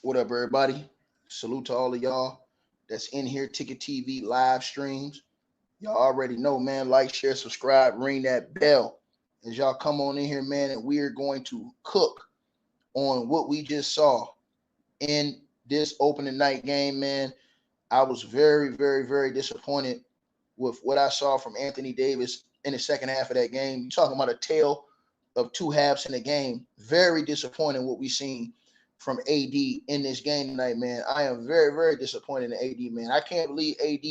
What up, everybody? Salute to all of y'all that's in here, Ticket TV live streams. Y'all already know, man. Like, share, subscribe, ring that bell as y'all come on in here, man. And we are going to cook on what we just saw in this opening night game, man. I was very, very, very disappointed with what I saw from Anthony Davis in the second half of that game. You talking about a tale of two halves in the game. Very disappointing what we seen from AD in this game tonight, man. I am very, very disappointed in AD, man. I can't believe AD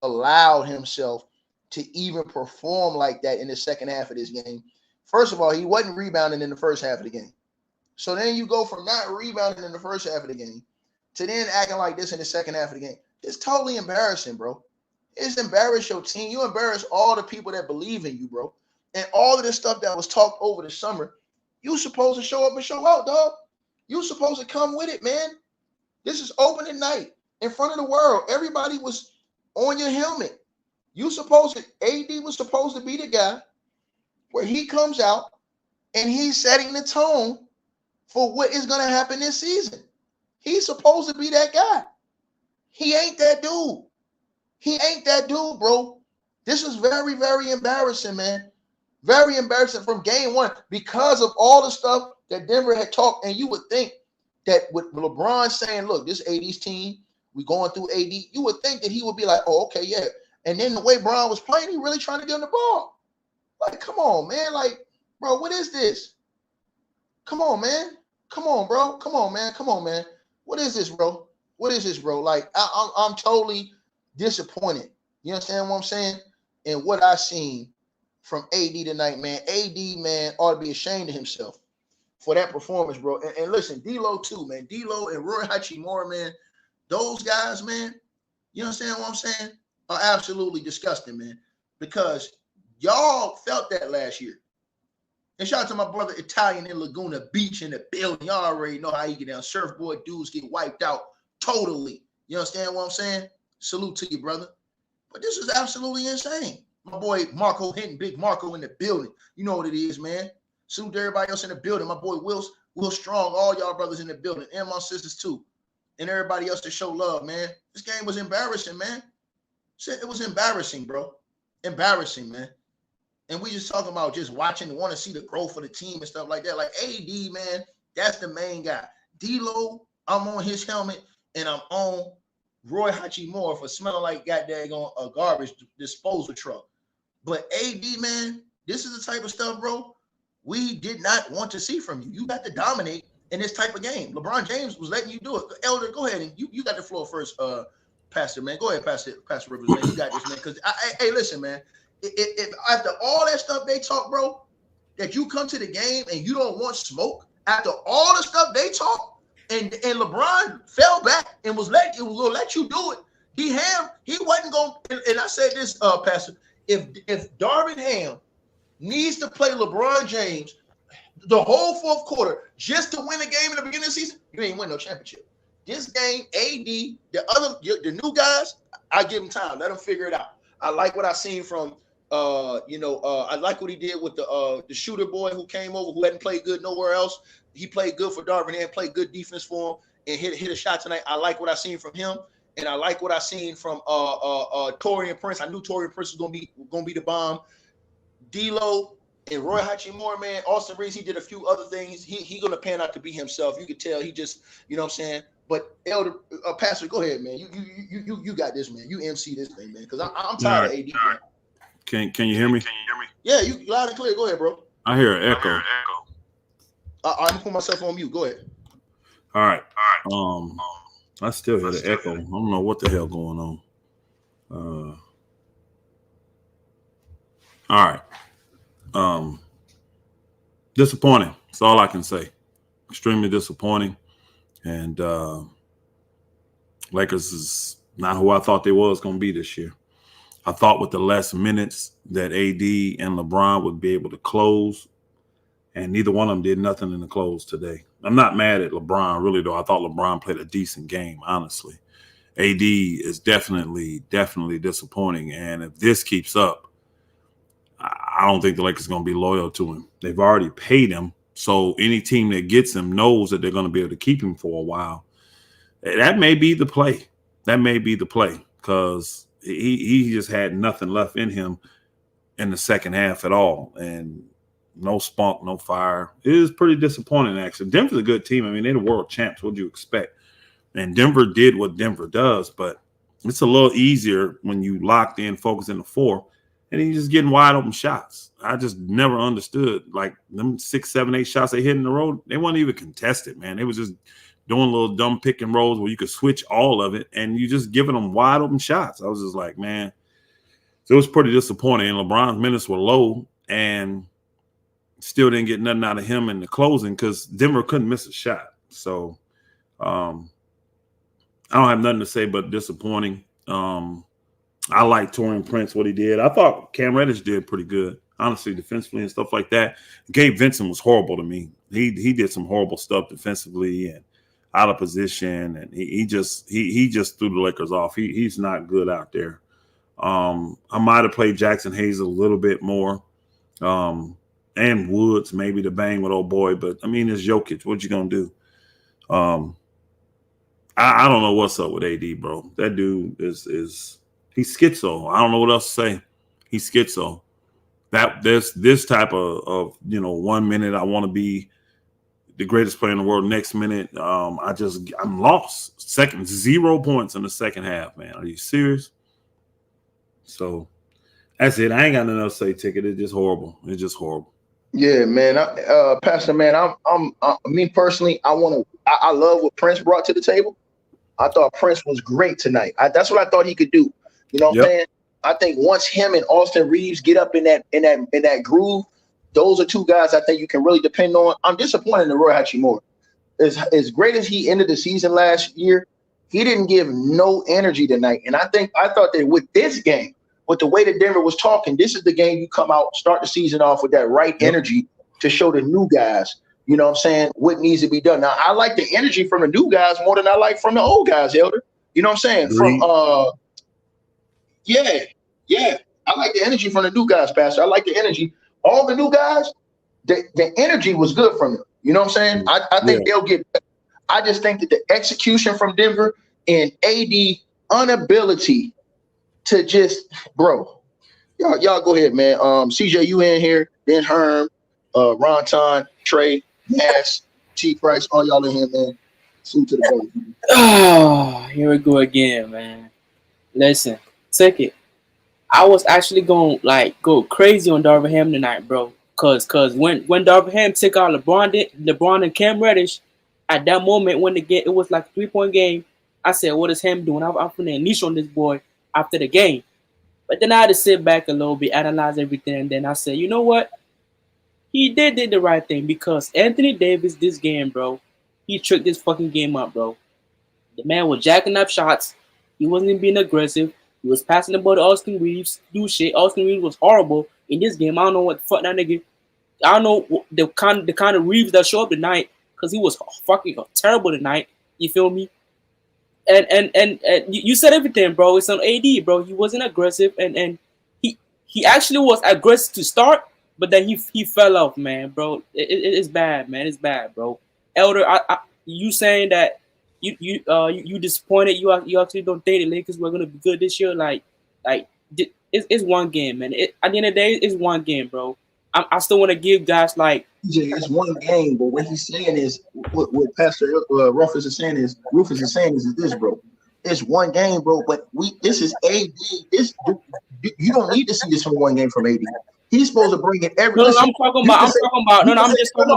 allowed himself to even perform like that in the second half of this game. First of all, he wasn't rebounding in the first half of the game. So then you go from not rebounding in the first half of the game to then acting like this in the second half of the game. It's totally embarrassing, bro. It's embarrass your team. You embarrass all the people that believe in you, bro. And all of this stuff that was talked over the summer, you supposed to show up and show out, dog. You supposed to come with it, man. This is opening night in front of the world. Everybody was on your helmet. You supposed to, AD was supposed to be the guy where he comes out and he's setting the tone for what is going to happen this season. He's supposed to be that guy. He ain't that dude. He ain't that dude, bro. This is very, very embarrassing, man. Very embarrassing from game one because of all the stuff that Denver had talked. And you would think that with LeBron saying, look, this AD's team, we going through AD, you would think that he would be like, oh, okay, yeah. And then the way Bron was playing, he really trying to get him the ball. Like, come on, man. Like, bro, what is this? Come on, man. Come on, bro. Come on, man. Come on, man. What is this, bro? What is this, bro? Like, I'm totally disappointed. You understand what I'm saying? And what I seen from AD tonight, man. AD, man, ought to be ashamed of himself for that performance, bro. And listen, D-Lo too, man. D-Lo and Roy Hachimura, man. Those guys, man, you understand what I'm saying? Are absolutely disgusting, man. Because y'all felt that last year. And shout out to my brother Italian in Laguna Beach in the building. Y'all already know how he get down. Surfboard dudes get wiped out totally. You understand what I'm saying? Salute to you, brother. But this is absolutely insane. My boy Marco Hinton, Big Marco in the building. You know what it is, man. Salute to everybody else in the building. My boy Will Strong, all y'all brothers in the building, and my sisters too. And everybody else to show love, man. This game was embarrassing, man. It was embarrassing, bro. Embarrassing, man. And we just talking about just watching and want to see the growth of the team and stuff like that. Like AD, man, that's the main guy. D-Lo, I'm on his helmet, and I'm on Roy Hachimura for smelling like goddamn a garbage disposal truck. But AD, man, this is the type of stuff, bro, we did not want to see from you. You got to dominate in this type of game. LeBron James was letting you do it. Elder, go ahead and you got the floor first, Pastor, man. Go ahead, Pastor Rivers, man. You got this, man. Because, hey, listen, man. If after all that stuff they talk, bro, that you come to the game and you don't want smoke, after all the stuff they talk, and LeBron fell back and was gonna let you do it. He wasn't going, and I said this, Pastor, if Darvin Ham needs to play LeBron James the whole fourth quarter just to win a game in the beginning of the season, you ain't win no championship. This game, AD, the new guys, I give them time. Let them figure it out. I like what I seen from I like what he did with the shooter boy who came over, who hadn't played good nowhere else. He played good for Darvin Ham, played good defense for him, and hit a shot tonight. I like what I seen from him, and I like what I seen from Taurean Prince. I knew Taurean Prince was gonna be the bomb. D-Lo and Roy Hachimura, man. Austin Reeves, he did a few other things. He gonna pan out to be himself. You could tell he just, you know what I'm saying. But Elder Pastor, go ahead, man. You got this, man. You MC this thing, man. Because I'm tired of AD. Man. Can you hear me? Yeah, you loud and clear. Go ahead, bro. I hear an echo. I'm gonna put myself on mute. Go ahead. All right. I still hear the echo. I don't know what the hell going on. All right. Disappointing. That's all I can say. Extremely disappointing. And Lakers is not who I thought they was going to be this year. I thought with the less minutes that AD and LeBron would be able to close, and neither one of them did nothing in the close today. I'm not mad at LeBron, really, though. I thought LeBron played a decent game, honestly. AD is definitely disappointing, and if this keeps up, I don't think the Lakers are going to be loyal to him. They've already paid him, so any team that gets him knows that they're going to be able to keep him for a while. That may be the play. That may be the play because he just had nothing left in him in the second half at all, and no spunk, no fire. It is pretty disappointing, actually. Denver's a good team. I mean, they're the world champs. What do you expect? And Denver did what Denver does, but it's a little easier when you locked in, focus in the four, and you're just getting wide open shots. I just never understood. Like them 6, 7, 8 shots they hit in the road, they weren't even contested, man. They was just doing little dumb pick and rolls where you could switch all of it, and you just giving them wide open shots. I was just like, man, so it was pretty disappointing. And LeBron's minutes were low, and still didn't get nothing out of him in the closing because Denver couldn't miss a shot. So I don't have nothing to say but disappointing. I like Taurean Prince, what he did. I thought Cam Reddish did pretty good, honestly, defensively and stuff like that. Gabe Vincent was horrible to me. He did some horrible stuff defensively and out of position, and he just threw the Lakers off. He's not good out there. I might have played Jackson Hayes a little bit more, and Woods maybe to bang with old boy, but I mean it's Jokic. What you gonna do? I don't know what's up with AD, bro. That dude is he's schizo. I don't know what else to say. He's schizo. That this type of 1 minute I want to be the greatest player in the world. Next minute, I'm lost. 0 points in the second half, man. Are you serious? So that's it. I ain't got nothing else to say, Ticket. It's just horrible. It's just horrible. Yeah, man. Pastor, man, me personally, I love what Prince brought to the table. I thought Prince was great tonight. That's what I thought he could do. You know what I'm saying? I think once him and Austin Reeves get up in that groove, those are two guys I think you can really depend on. I'm disappointed in Roy Hachimura. As great as he ended the season last year, he didn't give no energy tonight. And I thought that with this game, with the way that Denver was talking, this is the game you come out, start the season off with that right energy to show the new guys, you know what I'm saying, what needs to be done. Now, I like the energy from the new guys more than I like from the old guys, Elder. You know what I'm saying? Yeah. I like the energy from the new guys, Pastor. I like the energy. All the new guys, the energy was good from them. You know what I'm saying? I think they'll get better. I just think that the execution from Denver and AD inability to just, bro, y'all go ahead, man. CJ, you in here, then Herm, Ron Ton, Trey, Nash, T Price, all y'all in here, man. Salute to the boat. Oh, here we go again, man. Listen, take it. I was actually going go crazy on Darvin Ham tonight, bro. Cause when Darvin Ham took out LeBron and Cam Reddish, at that moment when it was like a 3-point game, I said, "What is Ham doing? I'm putting a niche on this boy after the game." But then I had to sit back a little bit, analyze everything, and then I said, "You know what? He did the right thing because Anthony Davis, this game, bro, he tricked this fucking game up, bro. The man was jacking up shots. He wasn't being aggressive. He was passing the ball to Austin Reeves. Do shit. Austin Reeves was horrible in this game. I don't know what the fuck that nigga. I don't know the kind of Reeves that showed up tonight because he was fucking terrible tonight. You feel me? And you said everything, bro. It's on AD, bro. He wasn't aggressive, and he actually was aggressive to start, but then he fell off, man, bro. It's bad, man. It's bad, bro. Elder, you saying that you disappointed? You actually don't think the Lakers were gonna be good this year? It's one game, man. At the end of the day, it's one game, bro. I still want to give guys like it's one game, but what he's saying is what Pastor Rufus is saying is this, bro. It's one game, bro. But this is AD. You don't need to see this from one game from AD. He's supposed to bring it every. No, I'm talking about. I'm just talking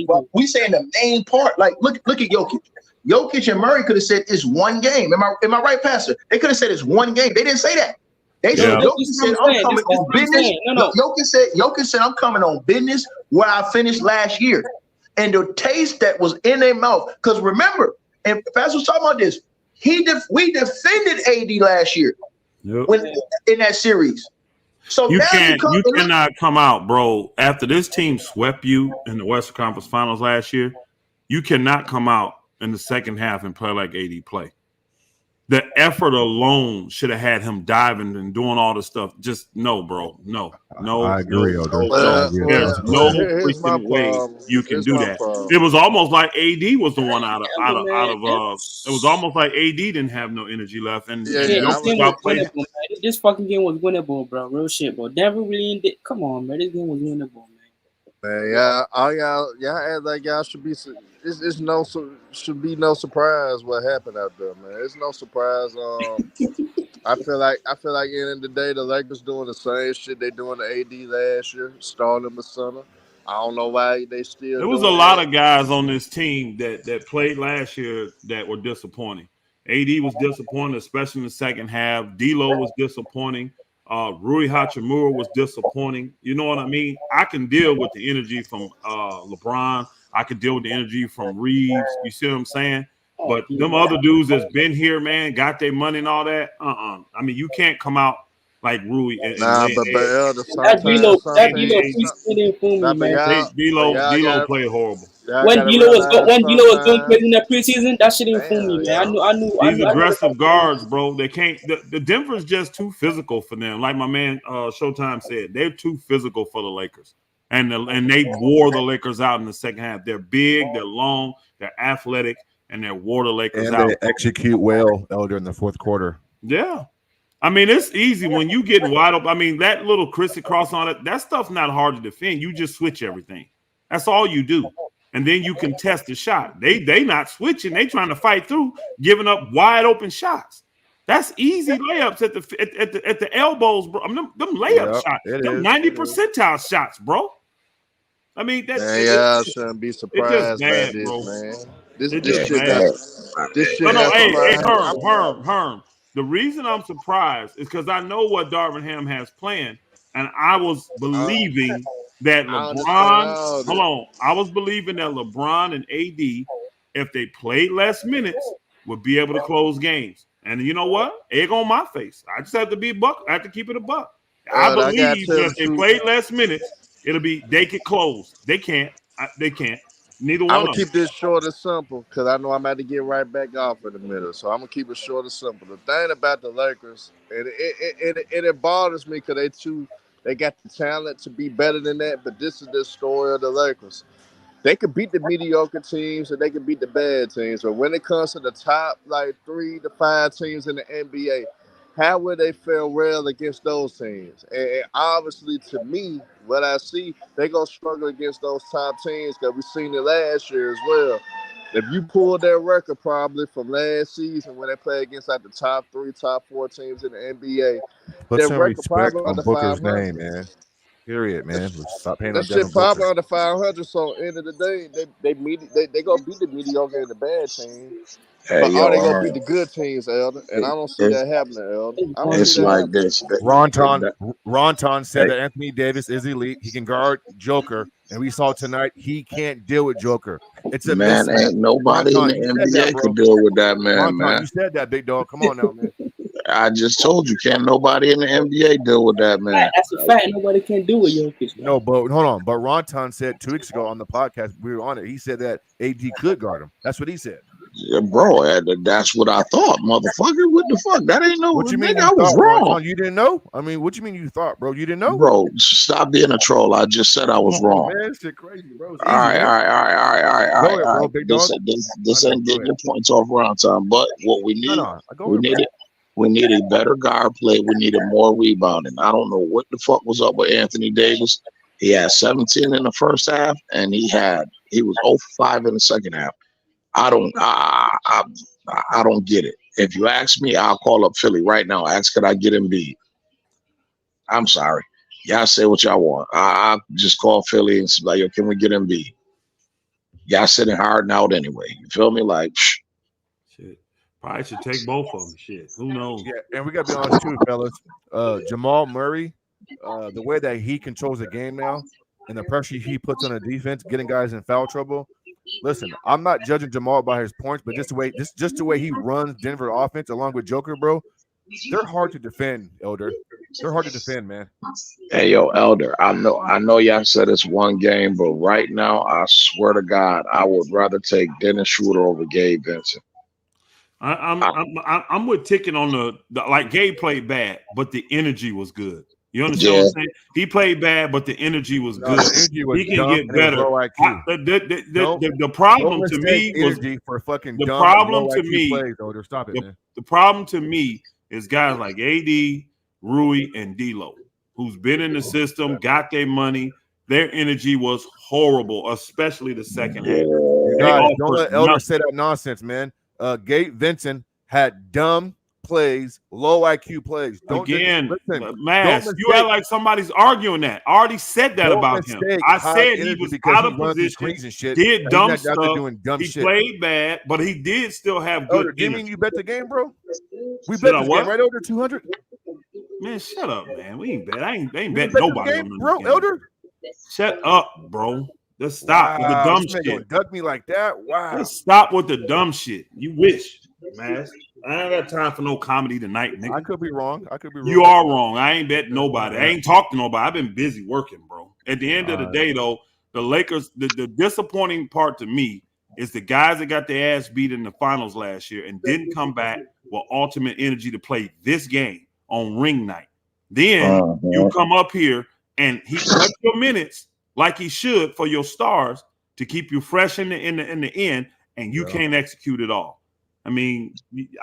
about. We saying the main part. Like look at Jokic. Jokic and Murray could have said it's one game. Am I right, Pastor? They could have said it's one game. They didn't say that. They said Jokic said I'm coming on business. No. Jokic said I'm coming on business where I finished last year. And the taste that was in their mouth. Because remember, and Pastor was talking about this. We defended AD last year in that series. So you cannot come out, bro. After this team swept you in the Western Conference Finals last year, you cannot come out in the second half and play like AD play. the effort alone should have had him diving and doing all the stuff. Just no, bro. No. I agree, Elder. I agree There's no Here's my freaking way problem. you can Here's do my that. problem. It was almost like AD was the one out of Man, it was almost like AD didn't have no energy left, and Yeah, this yeah, game y'all was played. winnable, man. This fucking game was winnable, bro. Real shit, bro. Denver really did. Come on, man. This game was winnable, man. Man, yeah, all y'all act like y'all should be. Should be no surprise what happened out there, man. It's no surprise. I feel like at the end of the day, the Lakers doing the same shit they doing to AD last year, starting him the center. I don't know why they still. There was a lot of guys on this team that played last year that were disappointing. AD was disappointing, especially in the second half. D'Lo was disappointing. Rui Hachimura was disappointing. You know what I mean? I can deal with the energy from LeBron. I can deal with the energy from Reeves. You see what I'm saying? But them other dudes that's been here, man, got their money and all that. I mean, you can't come out like Rui. Nah, but Elder, that D'Lo didn't fool me, man. D'Lo played horrible. When D'Lo was going crazy in that preseason, that shit didn't fool me, man. I knew. These aggressive guards, bro. They can't. The Denver's just too physical for them. Like my man Showtime said, they're too physical for the Lakers, and they wore the Lakers out in the second half. They're big, they're long, they're athletic, and they wore the Lakers out. And they execute well, Elder, in the fourth quarter. Yeah. I mean, it's easy when you get wide open. I mean, that little crisscross on it, that stuff's not hard to defend. You just switch everything. That's all you do. And then you can test the shot. They not switching. They trying to fight through, giving up wide open shots. That's easy layups at the elbows, bro. I mean, them layup shots, them 90 percentile shots, bro. I mean, that's I shouldn't be surprised bad, by this, bro. man. This shit bad. This shit. Hey, Herm. The reason I'm surprised is because I know what Darvin Ham has planned, and I was believing that LeBron. Hold on, I was believing that LeBron and AD, if they played less minutes, would be able to close games. And you know what? Egg on my face. I just have to be a buck. I have to keep it a buck. I believe that if they played less minutes, they could close. They can't. They can't. Neither one. I'm gonna keep this short and simple because I know I'm about to get right back off in a minute. So I'm gonna keep it short and simple. The thing about the Lakers, it bothers me because they got the talent to be better than that. But this is the story of the Lakers. They could beat the mediocre teams and they could beat the bad teams. But when it comes to the top 3 to 5 teams in the NBA, how would they fare well against those teams? And obviously, to me, what I see, they're going to struggle against those top teams because we've seen it last year as well. If you pull their record probably from last season when they play against the top 3, top 4 teams in the NBA, put some respect on Booker's name, man. Period, man. Stop paying that shit probably under 500. So end of the day, they gonna beat the mediocre and the bad teams. But are they gonna beat the good teams, Elder? And I don't see that happening, Elder. It's like this. Ronton said that Anthony Davis is elite. He can guard Joker, and we saw tonight he can't deal with Joker. It's a man. mismatch. Ain't nobody Ronton, in the NBA could deal with that man, Ronton, man. You said that, big dog. Come on now, man. I just told you, can't nobody in the NBA deal with that man. That's a fact. Nobody can do it, Jokic. No, but hold on. But Ronton said 2 weeks ago on the podcast, we were on it. He said that AD could guard him. That's what he said. Yeah, bro, that's what I thought, motherfucker. What the fuck? That ain't no. What you mean? I was wrong. Ronton, you didn't know? I mean, what you mean you thought, bro? You didn't know, bro? Stop being a troll. I just said I was wrong. Man, this shit crazy, bro. All right. This ain't getting your points off around time. But what we need, we need a better guard play. We needed more rebounding. I don't know what the fuck was up with Anthony Davis. He had 17 in the first half, and he was 0 for 5 in the second half. I don't get it. If you ask me, I'll call up Philly right now. Ask, could I get Embiid? I'm sorry. Y'all say what y'all want. I just call Philly and say, like, yo, can we get Embiid? Y'all sitting hard and out anyway. You feel me? Like, shit. Probably should take both of them. Shit. Who knows? Yeah, and we got to be honest too, fellas. Jamal Murray, the way that he controls the game now and the pressure he puts on the defense, getting guys in foul trouble. Listen, I'm not judging Jamal by his points, but just the way he runs Denver offense along with Joker, bro. They're hard to defend, Elder. They're hard to defend, man. Hey, yo, Elder, I know y'all said it's one game, but right now, I swear to God, I would rather take Dennis Schroeder over Gabe Vincent. I'm with Ticking on the like Gabe played bad, but the energy was good. You understand what I'm saying? He played bad, but the energy was good. The energy was he can get better. Low IQ. The problem to me was energy for fucking the dumb, problem low to IQ me. Plays, Older. Stop it, man. The problem to me is guys like AD, Rui, and D'Lo, who's been in the system, got their money. Their energy was horrible, especially the second half. Guys, don't let Elder say that nonsense, man. Gabe Vincent had dumb plays, low IQ plays. Listen, Mass, you act like somebody's arguing that. I already said that about him. I said he was out of position, and shit, did dumb stuff. Doing dumb he shit. Played bad, but he did still have good energy. Do you mean you bet the game, bro? We bet this game, right, Elder? 200? Man, shut up, man. We ain't bet. I ain't bet nobody game, bro, Elder? Shut up, bro. Let's stop with the dumb shit. Don't duck me like that. Wow. Let's stop with the dumb shit. You wish, man. I ain't got time for no comedy tonight, nigga. I could be wrong. You are wrong. I ain't betting nobody. I ain't talked to nobody. I've been busy working, bro. At the end of the day, though, the Lakers, the disappointing part to me is the guys that got their ass beat in the finals last year and didn't come back with ultimate energy to play this game on ring night. Then you come up here and he cuts your minutes like he should for your stars to keep you fresh in the end, and you can't execute it all. I mean,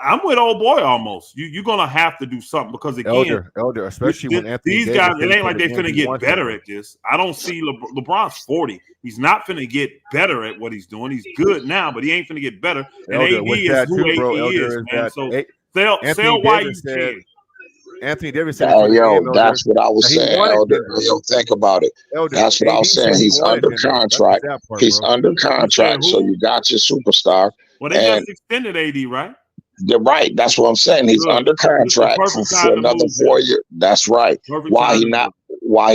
I'm with old boy almost. You're gonna have to do something because again, Elder, especially when Anthony these guys, it ain't like they finna get better at this. I don't see LeBron's 40. He's not finna get better at what he's doing. He's good now, but he ain't finna get better. And AD is who AD is, man. So sell why you can. Anthony Davis said, that's what I was saying, Elder. Yo, think about it. That's what I was saying. He's under contract. He's under contract, so you got your superstar. Well, they just extended AD, right? They're right. That's what I'm saying. He's under contract for another 4 years. That's right. Why he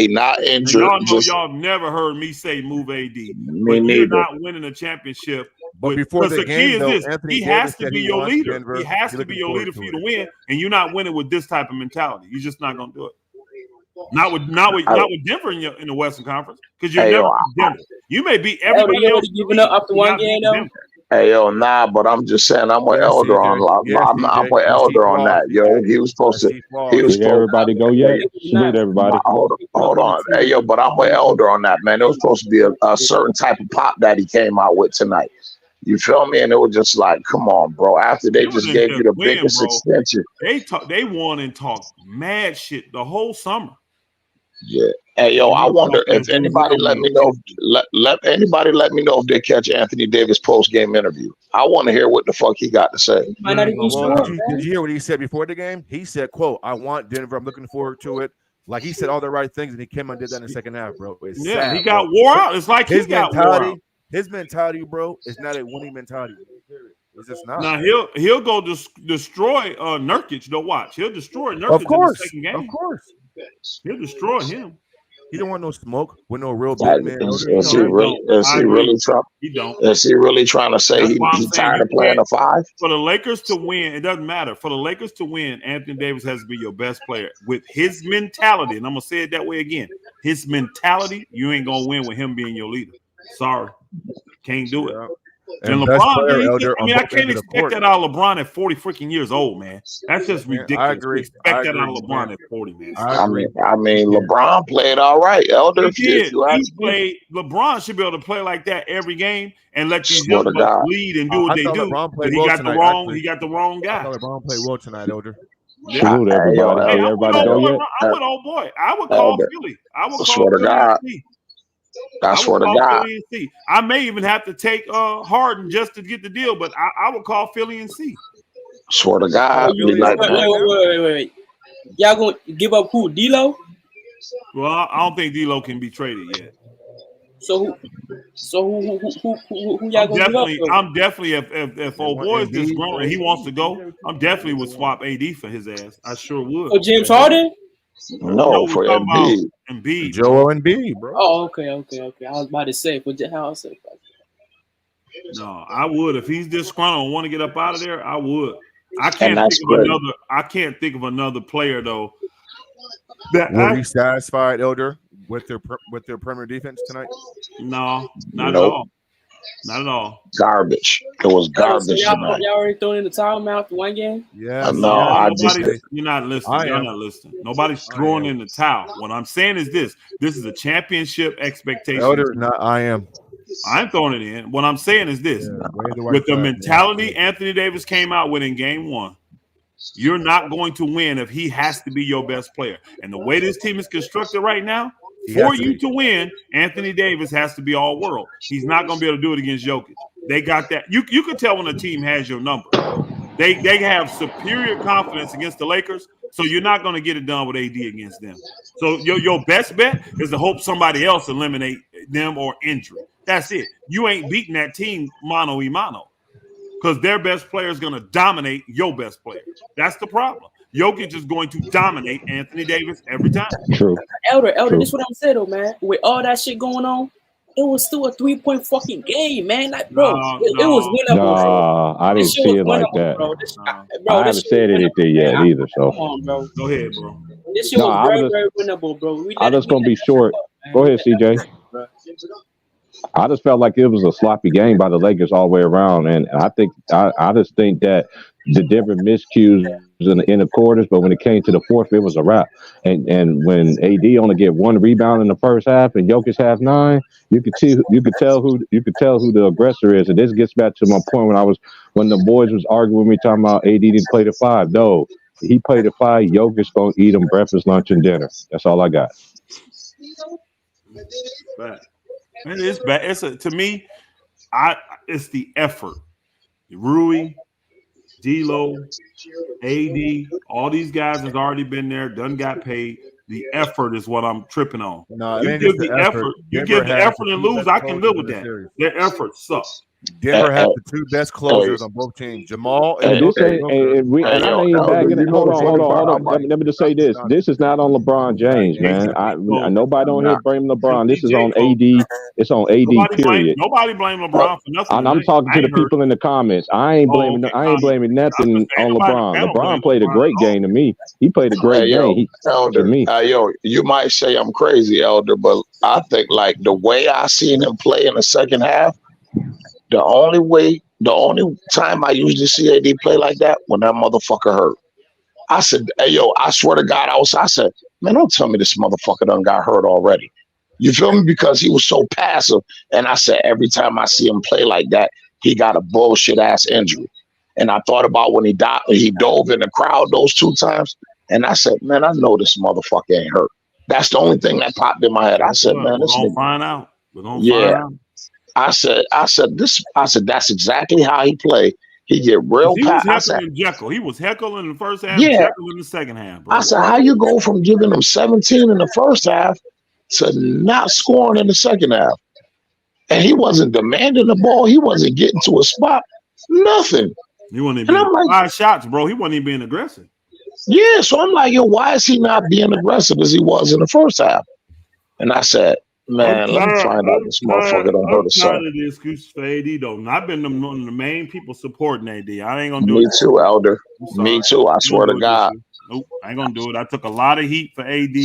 not injured? Y'all never heard me say move AD. Me neither. You're not winning a championship. But before the game, though, he has to be your leader. He has to be your leader for you to win, and you're not winning with this type of mentality. You're just not gonna do it. Not with Denver in the Western Conference, because you're never Denver. You may beat everybody else. Giving up after one game, though. Hey, but I'm just saying I'm with Elder on. I'm with Elder on that, yo. He was supposed to. Everybody go yet? Salute everybody. Hold on. Hey, but I'm with Elder on that, man. It was supposed to be a certain type of pop that he came out with tonight. You feel me? And it was just like, come on, bro. After they just gave you the biggest extension, they won and talked mad shit the whole summer. Yeah. Hey, I wonder if anybody let me know. Let anybody let me know if they catch Anthony Davis post-game interview. I want to hear what the fuck he got to say. Did you hear what he said before the game? He said, "quote I want Denver. I'm looking forward to it." Like he said all the right things, and he came and did that in the second half, bro. It's sad, he got wore out. It's like his mentality. His mentality, bro, is not a winning mentality. It's just not. Now he'll go destroy Nurkic. Don't watch. He'll destroy Nurkic of course, in the second game. Of course, he'll destroy him. He don't want no smoke with no real big man. Is he really trying to say he's tired of playing a five? For the Lakers to win, it doesn't matter. For the Lakers to win, Anthony Davis has to be your best player with his mentality. And I'm gonna say it that way again. His mentality, you ain't gonna win with him being your leader. Sorry, can't do it. And LeBron, I can't expect that out of LeBron at 40 freaking years old, man. That's just ridiculous. I agree. Expect that out of LeBron at 40, man. I mean, LeBron played all right, Elder. LeBron should be able to play like that every game and let these young guys lead and do what they do. But he got the wrong guy. I thought LeBron played well tonight, Elder. Salute everybody. Everybody go yet? I'm with old boy. I would call Philly. I would call Philly. I swear to God. I may even have to take Harden just to get the deal, but I would call Philly and see. Swear to God. Wait. Y'all gonna give up who? D'Lo? Well, I don't think D'Lo can be traded yet. So who y'all gonna give up? I'm definitely if old boy is disgruntled and he wants to go, I'm definitely would swap AD for his ass. I sure would. For James Harden? No, for Embiid. Joel Embiid, bro. Oh, okay. I was about to say, how I say. No, I would if he's disgruntled and want to get up out of there. I would. I can't think of another player though. Were you satisfied, Elder, with their perimeter defense tonight? No, not at all. Not at all. Garbage. It was garbage So tonight. y'all already throwing in the towel man after one game? Yeah. No, you're not listening. You're not listening. Nobody's throwing in the towel. What I'm saying is this: this is a championship expectation. Elder, not I am. I'm throwing it in. What I'm saying is this: with the mentality Anthony Davis came out with in game 1, you're not going to win if he has to be your best player. And the way this team is constructed right now, for you to win, Anthony Davis has to be all world. He's not going to be able to do it against Jokic. They got that. You can tell when a team has your number. They have superior confidence against the Lakers, so you're not going to get it done with AD against them. So your best bet is to hope somebody else eliminate them or injury. That's it. You ain't beating that team mano a mano because their best player is going to dominate your best player. That's the problem. Jokic is going to dominate Anthony Davis every time. True. Elder, this is what I'm saying though, man. With all that shit going on, it was still a 3-point fucking game, man. Like, bro, it was winnable. Nah, I didn't see it like that. Bro. I haven't said anything yet either. So come on, bro. Go ahead, bro. This shit was very winnable, bro. I'm just gonna be short. Go ahead, CJ. I just felt like it was a sloppy game by the Lakers all the way around, and I just think that the different miscues in the quarters, but when it came to the fourth, it was a wrap. And when AD only get 1 rebound in the first half and Jokic have 9, you could tell who the aggressor is. And this gets back to my point when the boys was arguing with me talking about AD didn't play the 5. No, he played the 5. Jokic gonna eat him breakfast, lunch, and dinner. That's all I got. But it is bad. To me, it's the effort. Rui, D'Lo, AD, all these guys has already been there, done got paid. The effort is what I'm tripping on. No, you give the effort. You give the effort and lose. I can live with that. Their effort sucks. Denver has the 2 best closers on both teams, Jamal and Hold on. Let me just say this. This is not on LeBron James, man. Nobody on here blame LeBron. This is on AD. It's on AD. Period. Nobody blame LeBron for nothing. I'm talking to the people in the comments. I ain't blaming nothing on LeBron. LeBron played a great game to me. He played a great game to me. You might say I'm crazy, Elder, but I think like the way I seen him play in the second half. The only time I usually see AD play like that when that motherfucker hurt. I said, hey, I swear to God, I said, man, don't tell me this motherfucker done got hurt already. You feel me? Because he was so passive. And I said, every time I see him play like that, he got a bullshit ass injury. And I thought about when he dove in the crowd those 2 times. And I said, man, I know this motherfucker ain't hurt. That's the only thing that popped in my head. I said, man, this nigga. Find out. We're gonna find out. I said, that's exactly how he played. He get real passive. He was heckling in the first half, heckling in the second half. Bro. I said, how you go from giving him 17 in the first half to not scoring in the second half? And he wasn't demanding the ball. He wasn't getting to a spot. Nothing. He wasn't even 5 shots, bro. He wasn't even being aggressive. Yeah, so I'm like, why is he not being aggressive as he was in the first half? And I said, man, let me find out this motherfucker don't hurt us. I'm tired of the excuses for AD, though. I've been one of the main people supporting AD. I ain't gonna do it. Me too, Elder. Me too. I swear to God. Nope, I ain't gonna do it. I took a lot of heat for AD,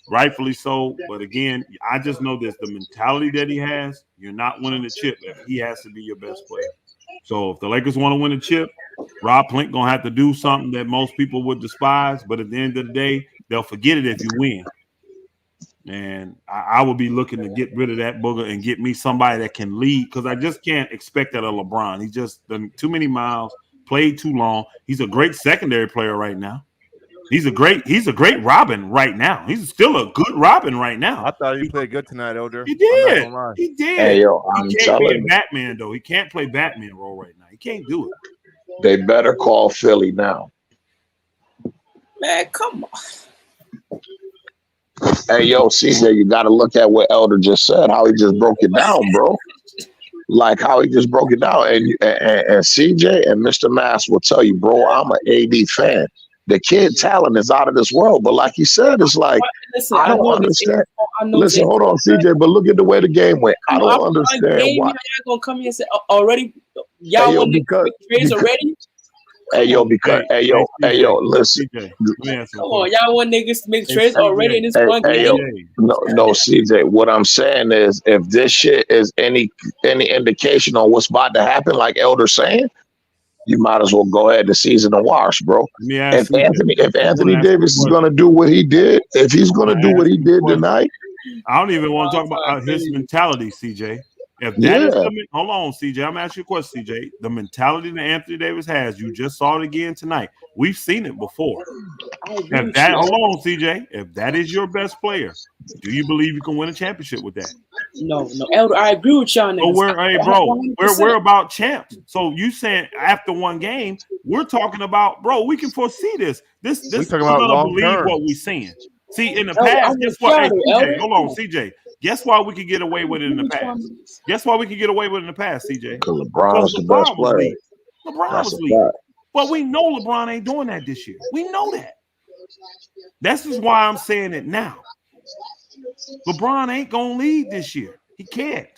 rightfully so. But again, I just know this: the mentality that he has, you're not winning the chip if he has to be your best player. So if the Lakers want to win a chip, Rob Plink gonna have to do something that most people would despise. But at the end of the day, they'll forget it if you win. And I will be looking to get rid of that booger and get me somebody that can lead, because I just can't expect that of LeBron. He's just done too many miles, played too long. He's a great secondary player right now. He's a great Robin right now. He's still a good Robin right now. I thought he played good tonight, Elder. He did. He did. Hey, he can't play Batman, though. He can't play Batman role right now. He can't do it. They better call Philly now. Man, come on. Hey, CJ, you got to look at what Elder just said, how he just broke it down, bro. Like how he just broke it down. And CJ and Mr. Mass will tell you, bro, I'm an AD fan. The kid talent is out of this world. But like he said, it's like, I don't understand. Listen, hold on, CJ, but look at the way the game went. I don't understand why. Y'all going to come here and say, already, y'all want to trades already? Hey yo, because listen. CJ, let me ask you Come on, y'all want niggas to make trades already in this one Hey game? yo, no, CJ. What I'm saying is, if this shit is any indication on what's about to happen, like Elder saying, you might as well go ahead the season and wash, bro. Let me ask you If Anthony Davis is gonna do what he did, if he's gonna do what he did tonight, I don't even want to talk about his mentality, CJ. If that is hold on, CJ. I'm asking you a question, CJ. The mentality that Anthony Davis has, you just saw it again tonight. We've seen it before. Hold on, CJ. If that is your best player, do you believe you can win a championship with that? No, Elder, I agree with y'all niggas. We're about champs. So you saying after one game, we're talking about, bro, we can foresee this. We're talking about gonna believe what we're seeing. See, in the past, guess what? Hey, CJ, hold on, CJ. Guess why we could get away with it in the past? Guess why we could get away with it in the past, CJ? Because LeBron's the best player. LeBron was leading. But we know LeBron ain't doing that this year. We know that. This is why I'm saying it now. LeBron ain't gonna lead this year. He can't.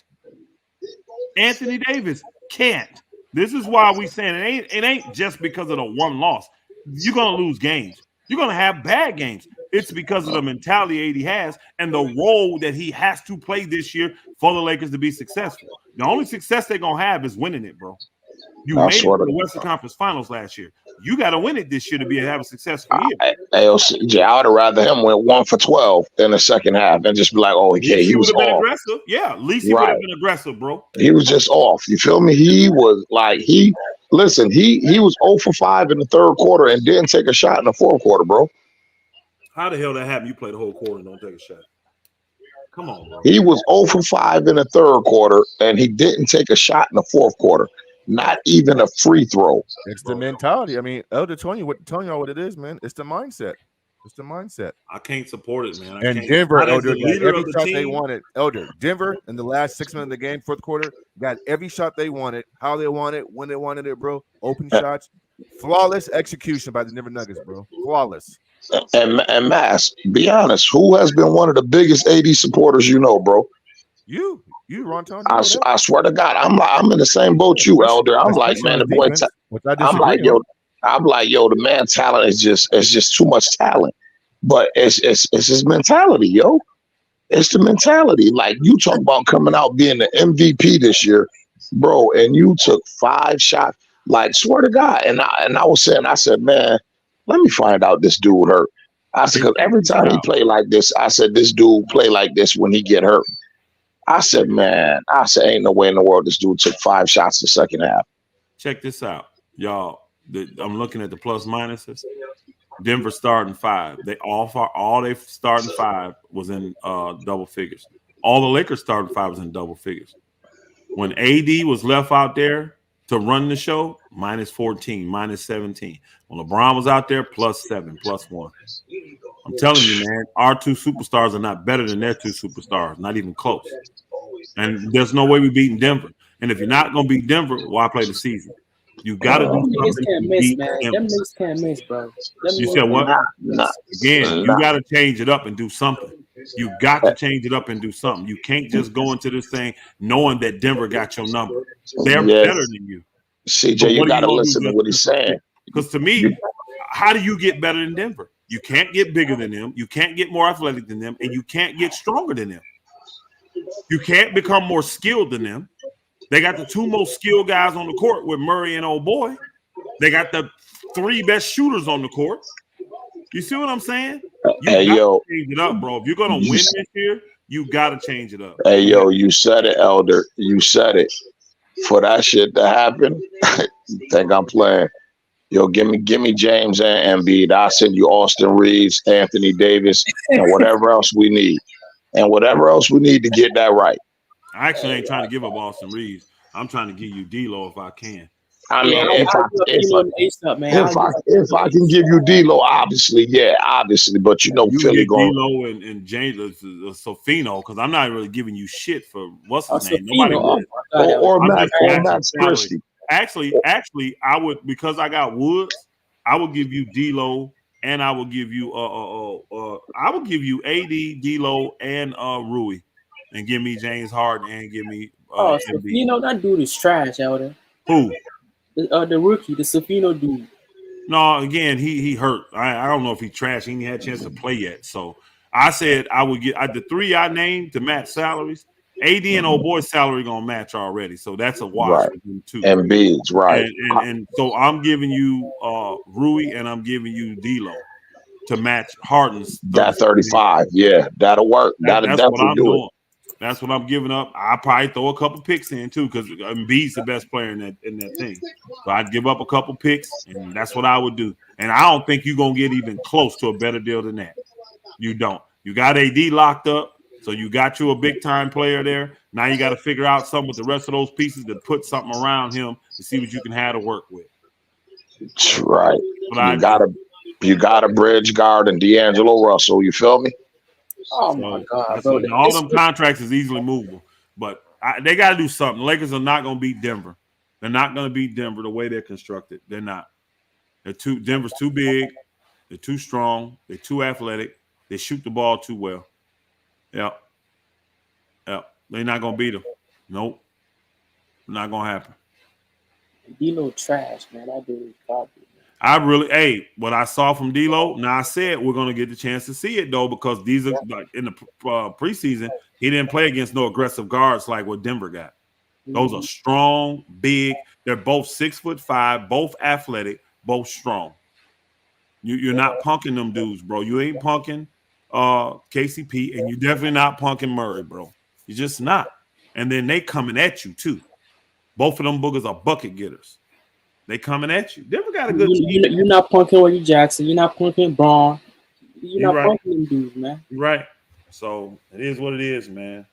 Anthony Davis can't. This is why we saying it ain't just because of the one loss. You're gonna lose games. You're gonna have bad games. It's because of the mentality AD has and the role that he has to play this year for the Lakers to be successful. The only success they're gonna have is winning it, bro. You made it to the Western Conference Finals last year. You got to win it this year to have a successful year. CJ, I would have rather him win 1 for 12 in the second half and just be like, oh, okay, he was been off. Aggressive. Yeah, at least he would have been aggressive, bro. He was just off. You feel me? He was like, he was 0 for 5 in the third quarter and didn't take a shot in the fourth quarter, bro. How the hell that happened? You play the whole quarter and don't take a shot. Come on, bro. He was 0 for 5 in the third quarter and he didn't take a shot in the fourth quarter. Not even a free throw. It's the mentality. I mean, Elder telling y'all what it is, man. It's the mindset. It's the mindset. I can't support it, man. Denver, Elder, got every shot they wanted. Elder, Denver in the last 6 minutes of the game, fourth quarter, got every shot they wanted, how they wanted, when they wanted it, bro. Open shots, flawless execution by the Denver Nuggets, bro. Flawless. And Mass, be honest, who has been one of the biggest AD supporters you know, bro? You, Ron Tony. I swear to God, I'm in the same boat you, Elder. I'm like, man, the boy. I'm like, yo, the man talent is just too much talent. But it's his mentality, yo. It's the mentality. Like you talk about coming out being the MVP this year, bro, and you took 5 shots. Like, swear to God, and I was saying, I said, man, let me find out this dude hurt. I said, because every time he play like this, I said, this dude play like this when he get hurt. I said, man, ain't no way in the world this dude took 5 shots the second half. Check this out, y'all. I'm looking at the plus minuses. Denver starting 5. They all they starting 5 was in double figures. All the Lakers starting 5 was in double figures. When AD was left out there to run the show, minus 14, minus 17. When LeBron was out there, plus 7, plus 1. I'm telling you, man, our 2 superstars are not better than their 2 superstars, not even close. And there's no way we're beating Denver. And if you're not going to beat Denver, why play the season? You got to do something to beat Denver. Them niggas can't miss, bro. You said what? Again, you got to change it up and do something. You got to change it up and do something. You can't just go into this thing knowing that Denver got your number. They're better than you. CJ, you got to listen to what he's saying. Because to me, how do you get better than Denver? You can't get bigger than them. You can't get more athletic than them. And you can't get stronger than them. You can't become more skilled than them. They got the 2 most skilled guys on the court with Murray and old boy. They got the 3 best shooters on the court. You see what I'm saying? You got to change it up, bro. If you're going to win this year, you got to change it up. Hey, yo, you said it, Elder. You said it. For that shit to happen, think I'm playing. Yo, give me James and Embiid. I'll send you Austin Reeves, Anthony Davis, and whatever else we need. And whatever else we need to get that right. I actually ain't trying to give up Austin Reeves. I'm trying to give you D'Lo if I can. I mean, if I can give you D'Lo, obviously, but Philly going D'Lo and James Sofino, because I'm not really giving you shit for what's his name. Nobody or Max Christie. Actually, I would, because I got Woods. I would give you D'Lo, and I will give you AD, D'Lo, and Rui, and give me James Harden, and give me Sofino, that dude is trash, Elder. Who? The rookie, the Sofino dude. No, again, he hurt. I don't know if he trashed. He didn't have a chance to play yet. So I said I would get the three I named to match salaries. AD and old boy's salary gonna match already, so that's a wash Right. with him too. And bigs, right. And so I'm giving you Rui and I'm giving you D'Lo to match Harden's 35. Yeah, that'll work. That'll definitely do it. That's what I'm giving up. I'll probably throw a couple picks in too, because Embiid's the best player in that team. So I'd give up a couple picks, and that's what I would do. And I don't think you're gonna get even close to a better deal than that. You don't. You got AD locked up, so you got you a big time player there. Now you got to figure out something with the rest of those pieces to put something around him to see what you can have to work with. That's right. You got a bridge guard and D'Angelo Russell. You feel me? Oh my God, bro! All them contracts is easily movable, but they got to do something. The Lakers are not going to beat Denver. They're not going to beat Denver the way they're constructed. They're not. Denver's too big. They're too strong. They're too athletic. They shoot the ball too well. Yep. They're not going to beat them. Nope. Not going to happen. D'Lo trash, man. That dude is garbage. What I saw from D'Lo, now I said we're going to get the chance to see it, though, because these are like in the preseason, he didn't play against no aggressive guards like what Denver got. Those are strong, big. They're both 6'5", both athletic, both strong. You're not punking them dudes, bro. You ain't punking KCP, and you're definitely not punking Murray, bro. You're just not. And then they coming at you, too. Both of them boogers are bucket getters. They coming at you. Denver got a good team. You're not punking Reggie Jackson. You're not punking Braun. You're not punking them dudes, man. You're right. So it is what it is, man.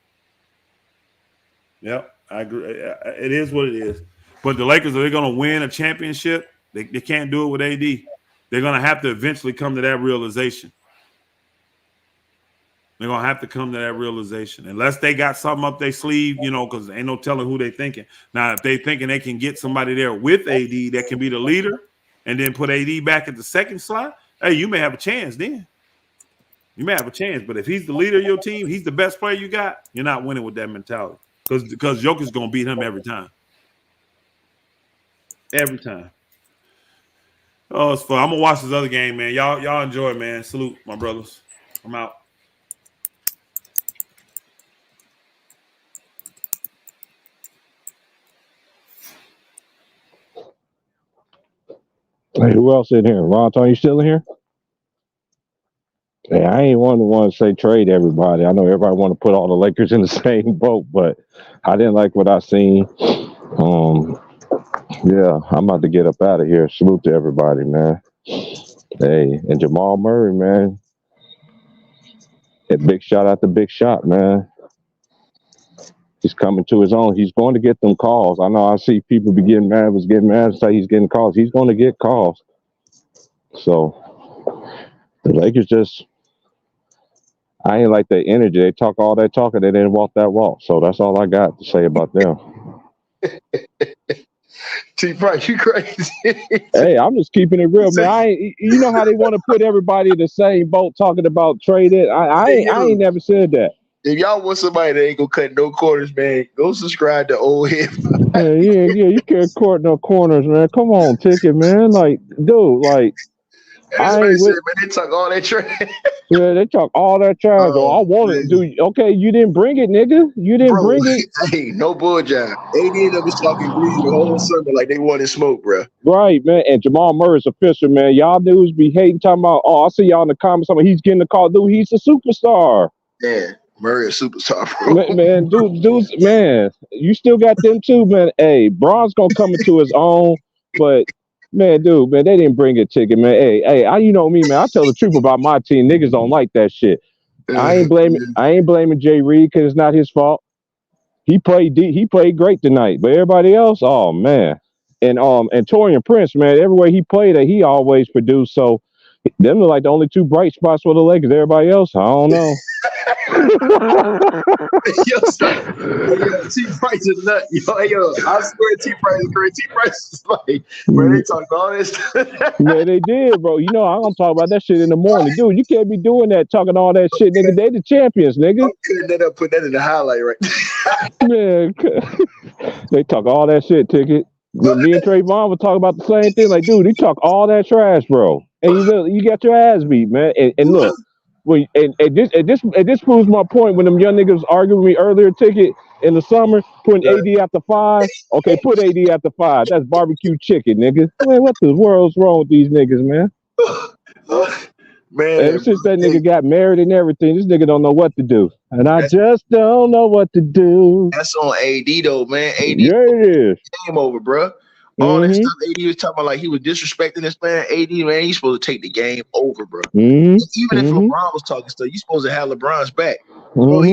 Yep, I agree. It is what it is. But the Lakers, are they going to win a championship? They can't do it with AD. They're going to have to eventually come to that realization. They're going to have to come to that realization. Unless they got something up their sleeve, because ain't no telling who they thinking. Now, if they thinking they can get somebody there with AD that can be the leader and then put AD back at the second slot, hey, you may have a chance then. You may have a chance. But if he's the leader of your team, he's the best player you got, you're not winning with that mentality. Because Joker's going to beat him every time. Every time. Oh, it's fun. I'm going to watch this other game, man. Y'all enjoy, man. Salute, my brothers. I'm out. Hey, who else in here? Ron, are you still in here? Hey, I ain't one of the ones to say trade everybody. I know everybody want to put all the Lakers in the same boat, but I didn't like what I seen. Yeah, I'm about to get up out of here. Salute to everybody, man. Hey, and Jamal Murray, man. A big shout out to Big Shot, man. He's coming to his own. He's going to get them calls. I know I see people be getting mad and say he's getting calls. He's going to get calls. So the Lakers I ain't like their energy. They talk all that talk and they didn't walk that walk. So that's all I got to say about them. T-Price, you crazy. Hey, I'm just keeping it real, man. You know how they want to put everybody in the same boat talking about trading? I ain't never said that. If y'all want somebody that ain't gonna cut no corners, man, go subscribe to Old Head. Yeah, you can't cut no corners, man. Come on, Ticket, man. Like, dude, like, man, they talk all that trash. Yeah, they talk all that trash. I want it, dude. Okay, you didn't bring it, nigga. You didn't bring it. Hey, no bull job. AD was talking greasy the whole summer like they wanted smoke, bro. Right, man. And Jamal Murray's official, man. Y'all dudes be hating, talking about, I see y'all in the comments, he's getting the call. Dude, he's a superstar. Yeah. Murray a superstar, bro. Man, dudes, man, you still got them too, man. Hey, Braun's gonna come into his own, but man, dude, man, they didn't bring a ticket, man. Hey, you know me, man. I tell the truth about my team. Niggas don't like that shit. I ain't blaming Jay Reed because it's not his fault. He played great tonight, but everybody else, oh man. And Torian Prince, man, everywhere he played at, he always produced. So them are like the only two bright spots for the Lakers. Everybody else, I don't know. T-Price is nuts. Yo, I swear T-Price is great. T-Price is like, bro, they talk all this. Yeah, they did, bro. I'm gonna talk about that shit in the morning. Dude, you can't be doing that, talking all that shit, nigga. They the champions, nigga. I'm cutting that up, put that in the highlight right Man, they talk all that shit, Ticket. Me and Trayvon were talking about the same thing. Like, dude, you talk all that trash, bro, and you got your ass beat, man. And look, this proves my point. When them young niggas was arguing with me earlier, ticket in the summer, putting AD after 5. Okay, put AD after 5. That's barbecue chicken, nigga. Man, what the world's wrong with these niggas, man? Man, ever since that nigga got married and everything, this nigga don't know what to do, and I just don't know what to do. That's on AD though, man. AD, yeah, it is. Game over, bro. All that stuff AD was talking about, like he was disrespecting this man. AD, man, he's supposed to take the game over, bro. Even if LeBron was talking stuff, you supposed to have LeBron's back. Bro,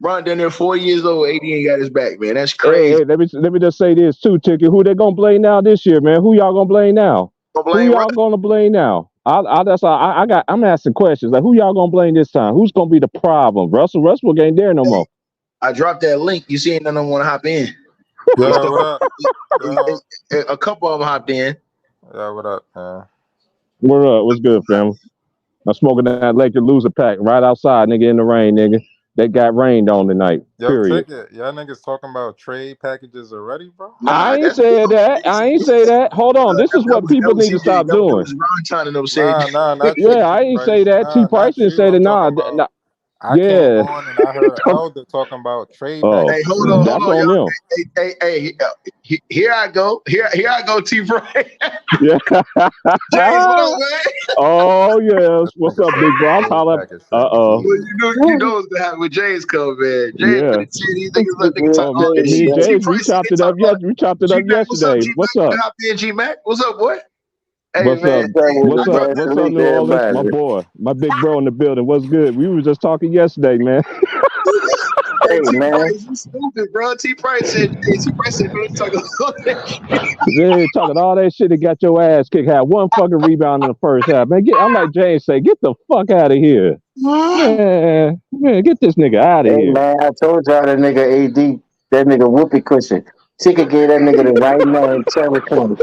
Bron done there 4 years old. AD ain't got his back, man. That's crazy. Hey, let me just say this too, Ticket. Who they gonna blame now this year, man? Who y'all gonna blame now? Who y'all gonna blame now? I'm asking questions like, who y'all gonna blame this time? Who's gonna be the problem? Russell ain't there no more. I dropped that link. You see, ain't none of them want to hop in. Yeah, what up? A couple of them hopped in. Yeah, what up, man? What up? What's good, family? I'm smoking that Laker loser pack right outside, nigga, in the rain, nigga. That got rained on tonight. Period. Y'all niggas talking about trade packages already, bro? I ain't say that. I ain't say that. Hold on. This is what people need to stop doing. Nah, not yeah, I ain't say that. T. Price didn't say that. Nah. I came on and I heard Elder talking about trade. Hey, hold on, that's on y'all. Hey, here I go. Here I go, T. Price. Yeah. James, what up, man? Oh yes. What's up, big bro? I'm calling. Well, you know what's gonna happen with James come, man. James, these niggas talk all that shit. James, we chopped it up. We chopped it up yesterday. What's up? G-Mac? What's up, boy? Hey, what's man. up? What's up, New Orleans? My boy, my big bro in the building. What's good? We were just talking yesterday, man. Hey, man, you stupid, bro. T. Price said, man, talking all that shit and got your ass kicked. Had one fucking rebound in the first half, man. I'm like James say, get the fuck out of here, man. Get this nigga out of here, man. I told y'all that nigga AD, that nigga whoopee cushion. Ticket gave that nigga the right man, territory.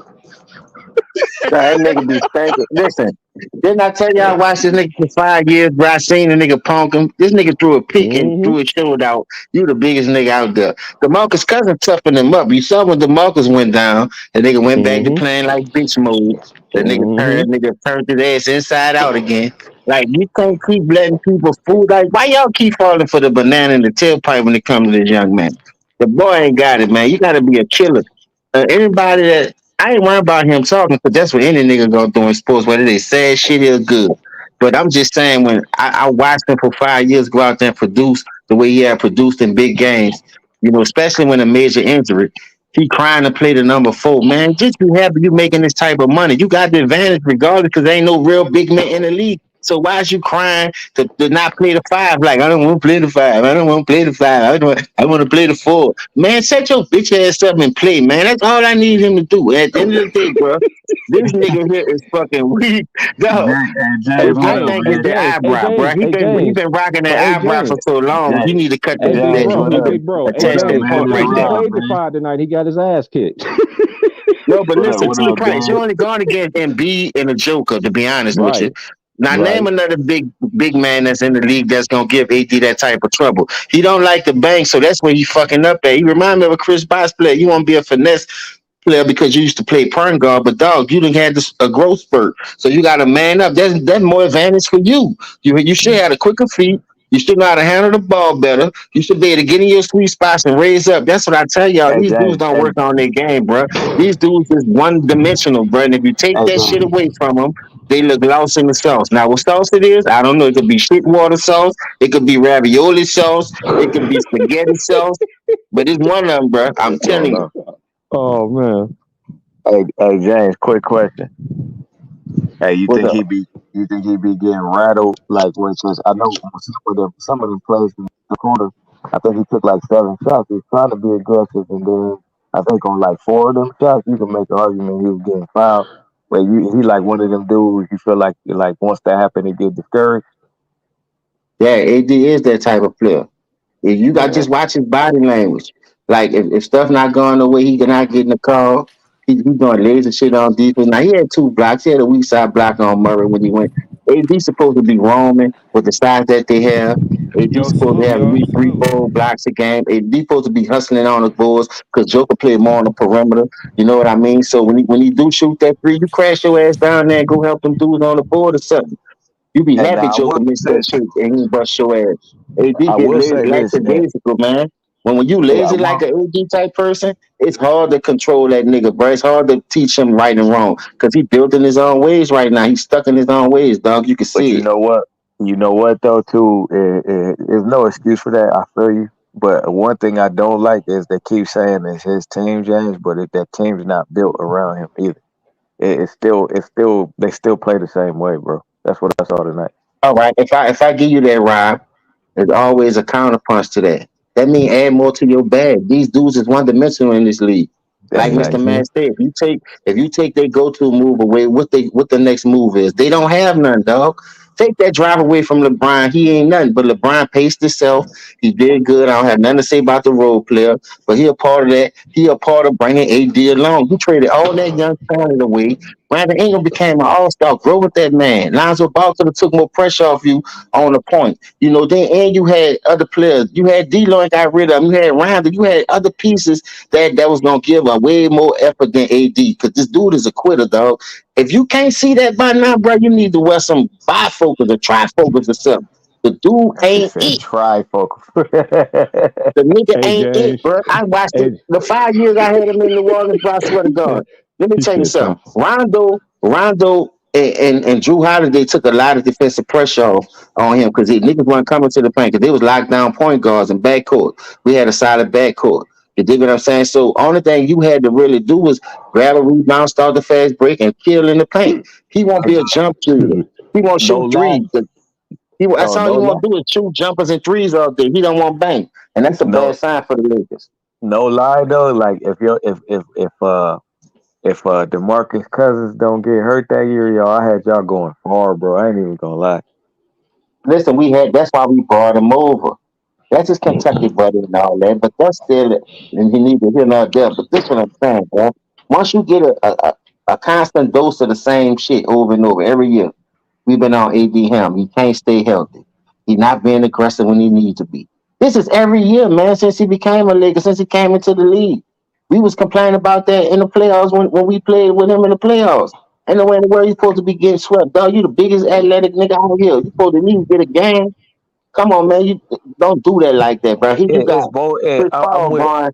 That nigga be spanking. Listen, didn't I tell y'all I watched this nigga for 5 years, bro? I seen the nigga punk him. This nigga threw a pick and threw his shoulder out. You the biggest nigga out there. DeMarcus Cousins toughened him up. You saw when DeMarcus went down, the nigga went back to playing like bitch mode. The nigga turned his ass inside out again. Like, you can't keep letting people fool. Like, why y'all keep falling for the banana in the tailpipe when it comes to this young man? The boy ain't got it, man. You got to be a killer. Anybody that I ain't worried about him talking, because that's what any nigga gonna do in sports, whether they sad shit or good. But I'm just saying, when I watched him for 5 years go out there and produce the way he had produced in big games, you know, especially when a major injury, he crying to play the number 4. Man, just be happy you making this type of money. You got the advantage regardless, because there ain't no real big man in the league. So why is you crying to not play the 5? Like, I don't want to play the 5. I don't want to play the 5. I want to play the 4. Man, set your bitch ass up and play, man. That's all I need him to do. At the end of the day, bro, this nigga here is fucking weak. Yo, I think it's the eyebrow, bro. He been rocking that eyebrow for so long. You need to cut the big bro. Attach that point right there. He played the 5 tonight. He got his ass kicked. No, but listen, T. Price, you only going against Embiid and a Joker, to be honest with you. Now, name another big man that's in the league that's going to give AD that type of trouble. He don't like the bank, so that's where he fucking up at. He remind me of a Chris Bosh player. You want to be a finesse player because you used to play point guard, but dog, you done had a growth spurt. So you got to man up. That's more advantage for you. You should have a quicker feet. You should know how to handle the ball better. You should be able to get in your sweet spots and raise up. That's what I tell y'all. These dudes don't work on their game, bro. These dudes is one-dimensional, bro. And if you take that shit away from them, they look lost in the sauce. Now, what sauce it is, I don't know. It could be shit water sauce. It could be ravioli sauce. It could be spaghetti sauce. But it's one of them, bro. I'm telling you. Oh, man. Hey, James, quick question. Hey, you think he be getting rattled? Like, where it's just, I know some of them plays in the quarter, I think he took like 7 shots. He was trying to be aggressive, and then I think on like 4 of them shots, you can make an argument he was getting fouled. But he like one of them dudes you feel like once that happened, he get discouraged. Yeah, AD is that type of player. If you got just watch his body language. Like if stuff not going the way he not getting the call, he doing lazy shit on defense. Now he had 2 blocks. He had a weak side block on Murray when he went AD supposed to be roaming with the size that they have. AD Yo, supposed to salute, have at yo, least three, salute. 4 blocks a game. AD supposed to be hustling on the boards because Joker play more on the perimeter. You know what I mean? So when he do shoot that three, you crash your ass down there and go help them dudes on the board or something. You be And happy now I will Joker missed say that this. shit and he bust your ass. AD I get will lazy, say like this. lackadaisical, man. When you Yeah, I lazy like will. an AD type person, it's hard to control that nigga, bro. It's hard to teach him right and wrong because he built in his own ways right now. He's stuck in his own ways, dog. You can But see you it. know what? You know what though too? There's no excuse for that. I feel you. But one thing I don't like is they keep saying it's his team, James, but that team's not built around him either. They still play the same way, bro. That's what I saw tonight. All right, if I give you that, Rob, there's always a counterpunch to that. That means add more to your bag. These dudes is one dimensional in this league. That's Like Mr. facts. Man said, if you take their go-to move away, what the next move is? They don't have none, dog. Take that drive away from LeBron. He ain't nothing. But LeBron paced himself. He did good. I don't have nothing to say about the role player. But he a part of that. He a part of bringing AD along. You traded all that young talent away. Brandon Ingram became an all-star. Grow with that man. Lonzo Ball could have took more pressure off you on the point. You know, then and you had other players. You had D'Lo and got rid of him. You had Randall. You had other pieces that was gonna give a way more effort than AD. Because this dude is a quitter, dog. If you can't see that by now, bro, you need to wear some bifocals or trifocals or something. The dude He ain't said it. trifocal. The nigga Hey ain't it, James. bro. I watched it Hey, the 5 years I had him in New Orleans, bro. I swear to God. Let me he tell you said try. something. Rondo, and Drew Holiday took a lot of defensive pressure off on him because niggas weren't coming to the paint because they was locked down point guards and backcourt. We had a solid backcourt. You dig what I'm saying? So only thing you had to really do was grab a rebound, start the fast break, and kill in the paint. He won't be a jump shooter. Dude, He won't No shoot lie. threes. That's Oh, all no he lie. want to do is shoot jumpers and threes all day. He don't want bang, and that's a No, bad sign for the Lakers. no lie though. Like if DeMarcus Cousins don't get hurt that year, y'all, I had y'all going far, bro. I ain't even gonna lie. Listen, that's why we brought him over. That's his Kentucky buddy and all that, but that's still, and he needs to hear not there. But this what I'm saying, bro. Once you get a constant dose of the same shit over and over every year, we've been on AD Ham. He can't stay healthy. He's not being aggressive when he needs to be. This is every year, man, since he became a Laker, since he came into the league. We was complaining about that in the playoffs when we played with him in the playoffs. Ain't no way in the world you supposed to be getting swept, dog. You the biggest athletic nigga out here. You supposed to at least get a game. Come on, man. You don't do that like that, bro. Here you It's got both. Chris I'm Paul with going.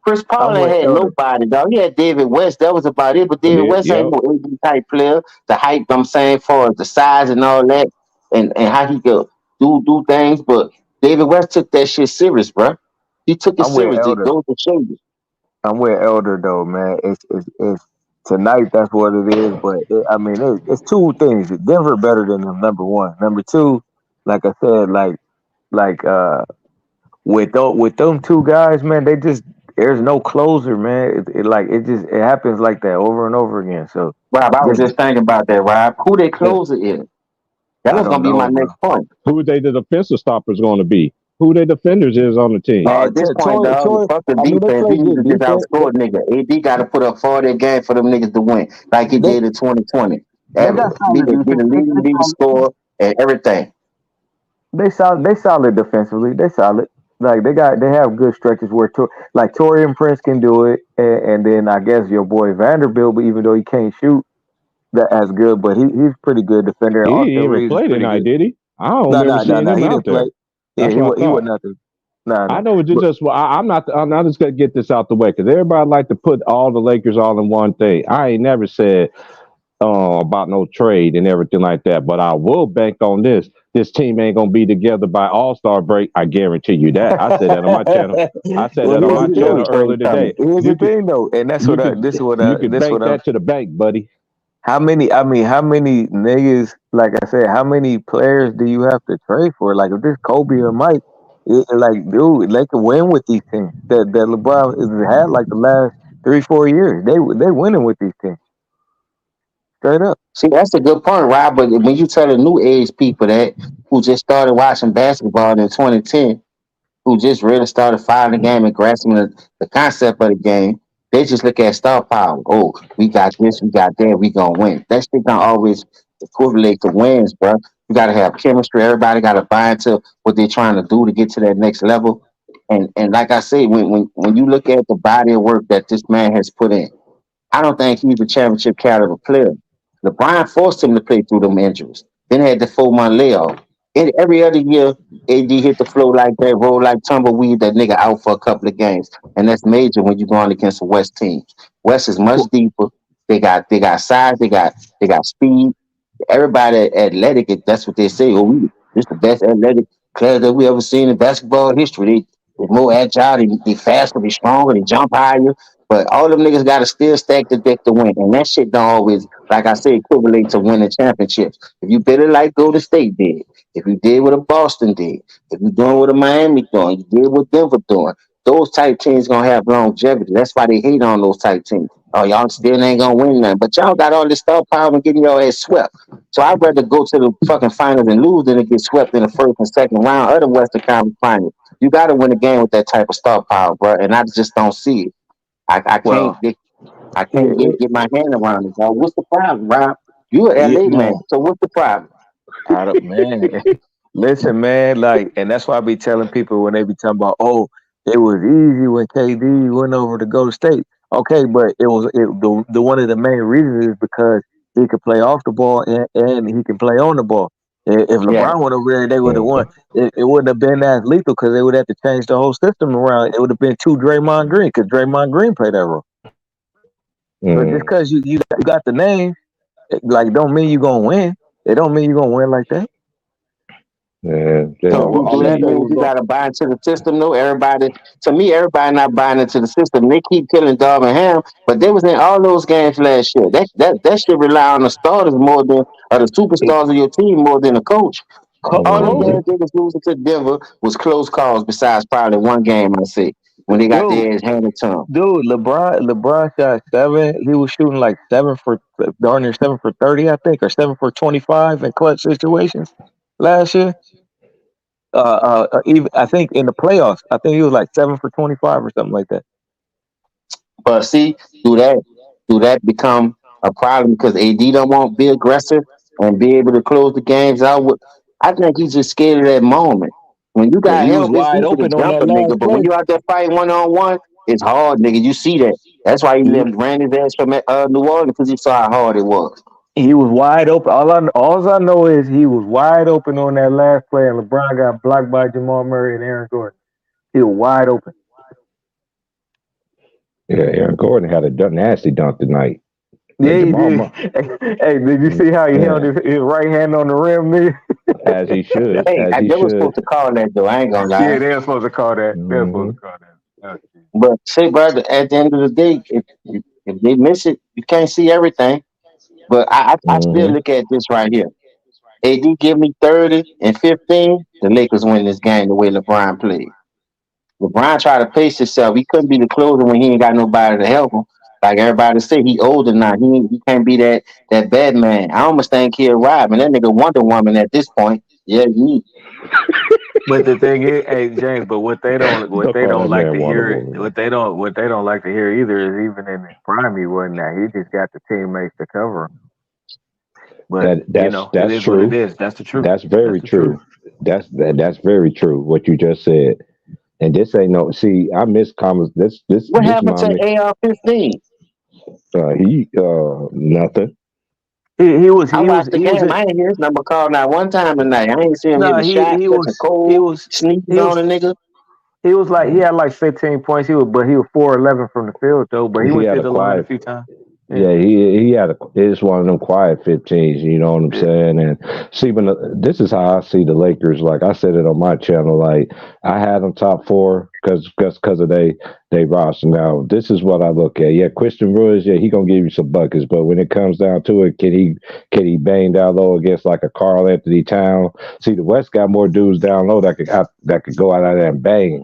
Chris I'm Paul ain't with had Elder. nobody, dog. He had David West. That was about it. But David yeah, West ain't yep. no AD type player. The hype, I'm saying, for the size and all that, and how he could do things. But David West took that shit serious, bro. He took it I'm with serious. It Elder. goes to show you. I'm with Elder though, man. It's tonight. That's what it is. But I mean, it's two things. Denver better than them. Number one. Number two, like I said, like with them two guys, man, they just there's no closer, man. It happens like that over and over again. So Rob, I was just just thinking about that, Rob. Who they yeah, closer is? That I was don't gonna be my know, bro. next point. Who they the defensive stoppers going to be? Who they defenders is on the team? Man, at this point, dog, fuck the I mean, they defense. play We need good to just defense. outscore nigga. AD got to put up 40 game for them niggas to win, like he They did in 2020. they got Be solid the defense. leading leader score and everything. They solid defensively. They solid. Like they have good stretches where like Torian Prince can do it, and then I guess your boy Vanderbilt, but even though he can't shoot that as good, but he's pretty good defender. He And didn't Austin even Reeves is play pretty tonight, good. did he? I don't No, remember no, no, seeing no. him He out didn't there. play. Yeah, That's what I he was thought. nothing. No, I no. know what you But just. I'm not. I'm just gonna get this out the way because everybody like to put all the Lakers all in one thing. I ain't never said about no trade and everything like that, but I will bank on this. This team ain't gonna be together by All Star break. I guarantee you that. I said that on my channel. I said well, that on Before my you know channel it, trade earlier today. coming. here's the You could. thing though, and You could. You could this bank what I that to the bank, buddy. how many? I mean, how many niggas? Like I said, how many players do you have to trade for? Like if this Kobe or Mike, like dude, they can win with these teams. That LeBron has had like the last 3-4 years. They winning with these teams straight up. See, that's a good point, Rob. But when you tell the new age people that who just started watching basketball in 2010, who just really started following the game and grasping the concept of the game, they just look at star power. Oh, we got this, we got that, we gonna win. That shit don't always equivalent to wins, bro. You got to have chemistry. Everybody got to buy into what they're trying to do to get to that next level. And like I say, when you look at the body of work that this man has put in, I don't think he's a championship caliber player. LeBron forced him to play through them injuries. Then had the 4-month layoff. And every other year, AD hit the floor like that, roll like tumbleweed, that nigga out for a couple of games. And that's major when you're going against the West teams. West is much deeper. They got size, they got speed. Everybody athletic, that's what they say. Oh, this the best athletic player that we ever seen in basketball history. They're more agile, they faster, they stronger, they jump higher. But all them niggas got to still stack the deck to win. And that shit don't always, like I said, equivalent to winning championships. If you better like Golden State did, if you did what a Boston did, if you doing what a Miami doing, you did what Denver doing, those type teams going to have longevity. That's why they hate on those type teams. Oh, y'all still ain't going to win nothing. But y'all got all this star power and getting your ass swept. So I'd rather go to the fucking finals and lose than to get swept in the first and second round of the Western Conference Finals. You got to win a game with that type of star power, bro. And I just don't see it. I can't get my hand around it, dog. What's the problem, Rob? You an LA man, so what's the problem? Man, listen, man, like, and that's why I be telling people when they be talking about, oh, it was easy when KD went over to Golden State. Okay, but the one of the main reasons is because he could play off the ball and he can play on the ball. If LeBron went over there, they would have won. It wouldn't have been as lethal because they would have to change the whole system around. It would have been two Draymond Green because Draymond Green played that role. But just because you got the name, like, don't mean you're gonna win. It don't mean you're gonna win like that. Yeah, so that means you gotta buy into the system, though. Everybody not buying into the system. They keep killing Darvin Ham, but they was in all those games last year. That should rely on the starters more than or the superstars of your team more than the coach. All the games they was losing to Denver was close calls. Besides probably one game, I see, when they got their ass handed to them. Dude, LeBron shot 7. He was shooting like 7 for 30, I think, or 7 for 25 in clutch situations last year. Even I think in the playoffs, I think he was like 7 for 25 or something like that. But see, do that become a problem because AD don't want to be aggressive and be able to close the games out? I think he's just scared of that moment. When you got help, it's easy to jump a nigga. But when you out there fighting 1-on-1, it's hard, nigga. You see that. That's why he ran his ass from New Orleans because he saw how hard it was. He was wide open. All I know is he was wide open on that last play, and LeBron got blocked by Jamal Murray and Aaron Gordon. He was wide open. Yeah, Aaron Gordon had a nasty dunk tonight. Yeah, he did. Hey, did you see how he held his right hand on the rim, nigga? As he should. They were supposed to call that, though. I ain't gonna lie. Yeah, they were supposed to call that. They were supposed to call that. But say, brother, at the end of the day, if they miss it, you can't see everything. But I still look at this right here. AD give me 30 and 15, the Lakers win this game the way LeBron played. LeBron tried to pace himself. He couldn't be the closer when he ain't got nobody to help him. Like everybody say, he older now. He can't be that bad man. I almost think he'll ride, man. That nigga Wonder Woman at this point. Yeah, he. But the thing is, hey James, but what they don't like to hear, what they don't like to hear either is even in his prime he wasn't that. He just got the teammates to cover him. But that's true. What it is. That's the truth. That's very true. That's very true. What you just said. And this ain't no. See, I miss comments. What happened to AR-15? Nothing. He was. I ain't hear his number called not one time tonight. I ain't seen him hit a shot. He was sneaking on a nigga. He was like he had like 15 points. He was 4-11 from the field though. But he went to the line a few times. Yeah, he it's one of them quiet 15s, you know what I'm saying? And see, this is how I see the Lakers. Like I said it on my channel, like I had them top 4 because of they roster. Now, this is what I look at. Yeah, Christian Woods, he gonna give you some buckets, but when it comes down to it, can he bang down low against like a Karl Anthony Town? See, the West got more dudes down low that could go out there and bang.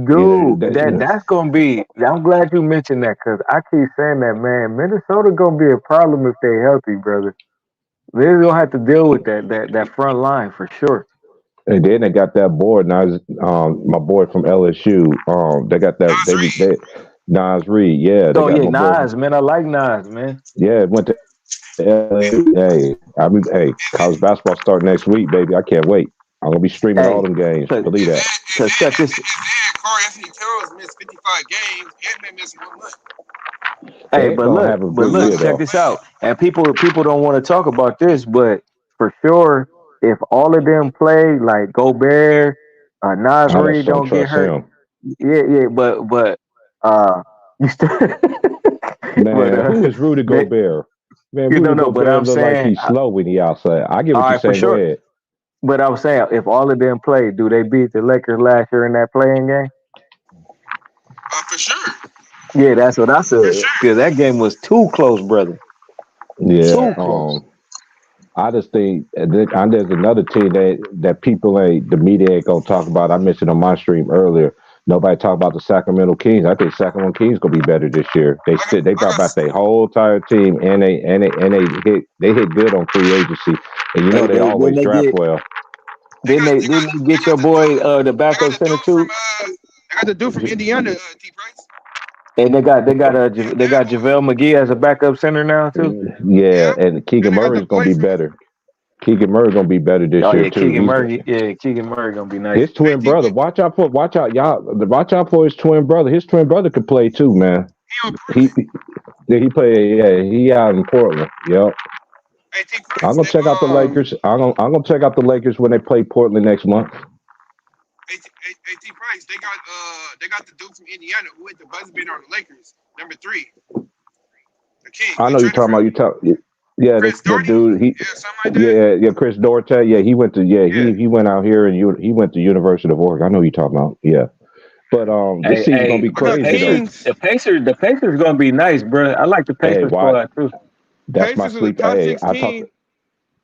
Dude, that's gonna be. I'm glad you mentioned that because I keep saying that, man. Minnesota gonna be a problem if they healthy, brother. They're gonna have to deal with that front line for sure. And then they got that board. Now, my boy from LSU. They got that. They Nas Reed. Yeah. Nas, man. I like Nas, man. Yeah, went to Hey, college basketball start next week, baby. I can't wait. I'm gonna be streaming all them games. Believe that. Because check this. Carl Anthony Towns missed 55 games. Ant-Man missed 1 month. Hey, but look, check this out. And people don't want to talk about this, but for sure, if all of them play, like Gobert, Nas Reed don't get hurt. Yeah, but you still man, who is Rudy Gobert? Man, Rudy Gobert look like he's slow when he outside. I get what you're saying. Go ahead. But I was saying, if all of them play, do they beat the Lakers last year in that playing game? For sure. Yeah, that's what I said. Because that game was too close, brother. Yeah. Too close. I just think there's another team that people ain't, the media ain't gonna talk about. I mentioned on my stream earlier. Nobody talk about the Sacramento Kings. I think Sacramento Kings gonna be better this year. They brought back their whole entire team, and they hit good on free agency, and they always draft well. Didn't they get your boy the backup center too? I got the dude from Indiana, T. Price. And they got JaVale McGee as a backup center now too. Yeah, and Keegan Murray's gonna be better. Keegan Murray gonna be better this year too. Keegan Murray gonna be nice. His twin brother. Watch out for his twin brother. His twin brother could play too, man. He play. Yeah, he out in Portland. Yep. I'm gonna check out the Lakers. I'm gonna check out the Lakers when they play Portland next month. T. Price, they got the dude from Indiana who hit the buzzer beater on the Lakers, number 3. The King. I know you're talking about Yeah, the dude. Chris Dorte. Yeah, he went to. He went out here and he went to University of Oregon. I know you're talking about. Yeah, but this season's gonna be crazy. The Pacers gonna be nice, bro. I like the Pacers squad too. That's my sleep. Hey,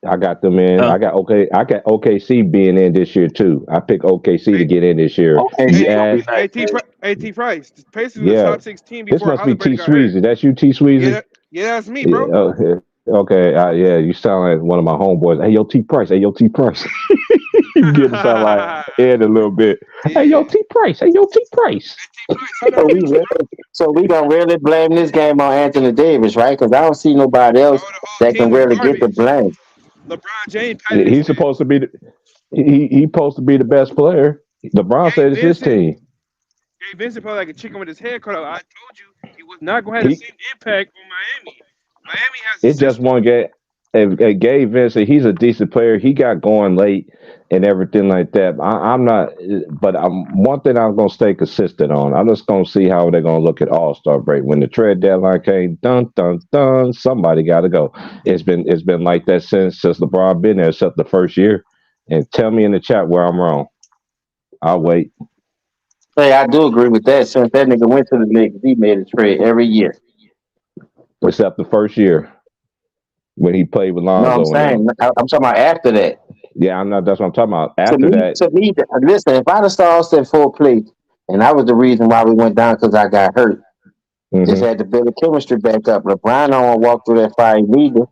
I got them in. I got OKC being in this year too. I picked OKC to get in this year. T. Price. The Pacers were the top 6 team before. This must be T. Sweezy. That's you, T. Sweezy. Yeah, that's me, bro. Yeah, okay. Yeah, you sound like one of my homeboys. Hey, yo, T. Price. Hey, yo, T. Price. You get to sound like Ed a little bit. Hey, yo, T. Price. Hey, yo, T. Price. So we don't really blame this game on Anthony Davis, right? Because I don't see nobody else that can really get the blame. LeBron James. He's supposed to be he's supposed to be the best player. LeBron said it's his team. Gabe Vincent played like a chicken with his head cut off. I told you he was not going to have the same impact on Miami. Miami has. It's just one game. And Gabe Vincent, he's a decent player. He got going late and everything like that. I'm not, but one thing I'm going to stay consistent on. I'm just going to see how they're going to look at All-Star break. When the trade deadline came, somebody got to go. It's been like that since LeBron been there, except the first year. And tell me in the chat where I'm wrong. I'll wait. Hey, I do agree with that. Since that nigga went to the Lakers, he made a trade every year. Except the first year. When he played with Lonzo. No, I'm saying, I'm talking about after that. Yeah, I'm not. That's what I'm talking about. After that. To me, listen, if I'd have started Austin full play, and that was the reason why we went down because I got hurt. Just had to build the chemistry back up. LeBron don't want to walk through that fire either.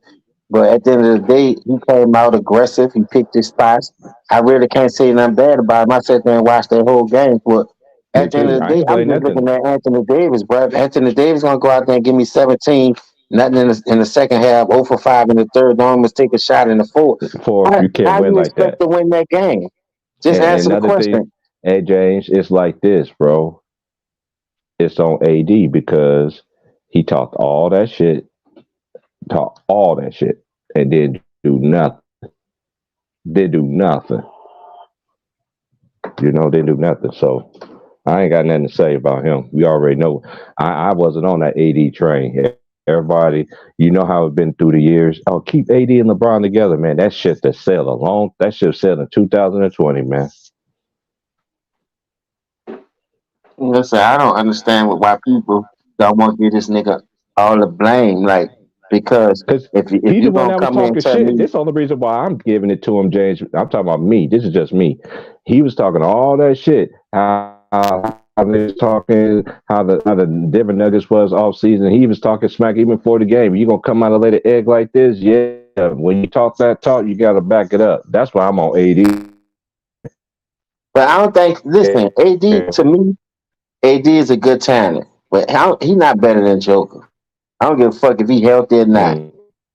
But at the end of the day, he came out aggressive. He picked his spots. I really can't say nothing bad about him. I sat there and watched that whole game. But at the end of the day, I'm just looking at Anthony Davis, bro. If Anthony Davis going to go out there and give me 17, nothing in the second half, 0 for 5 in the third, don't almost take a shot in the fourth. You can't win like that. How do you expect to win that game? Just answer the question. Hey, James, it's like this, bro. It's on AD because he talked all that shit, and didn't do nothing. Didn't do nothing. Didn't do nothing. So I ain't got nothing to say about him. We already know. I wasn't on that AD train. Everybody, you know how it's been through the years. Oh, keep AD and LeBron together, man. That shit that sailed along. That shit sailed in 2020, man. Listen, I don't understand why people don't want to give this nigga all the blame, because if he's the one that was come in talking shit. This is the only reason why I'm giving it to him, James. I'm talking about me. This is just me. He was talking all that shit. How they was talking, how the Denver Nuggets was off season. He was talking smack even before the game. You gonna come out and lay the egg like this? Yeah. When you talk that talk, you gotta back it up. That's why I'm on AD. But I don't think. Listen, AD to me, AD is a good talent, but he's not better than Joker. I don't give a fuck if he healthy or not.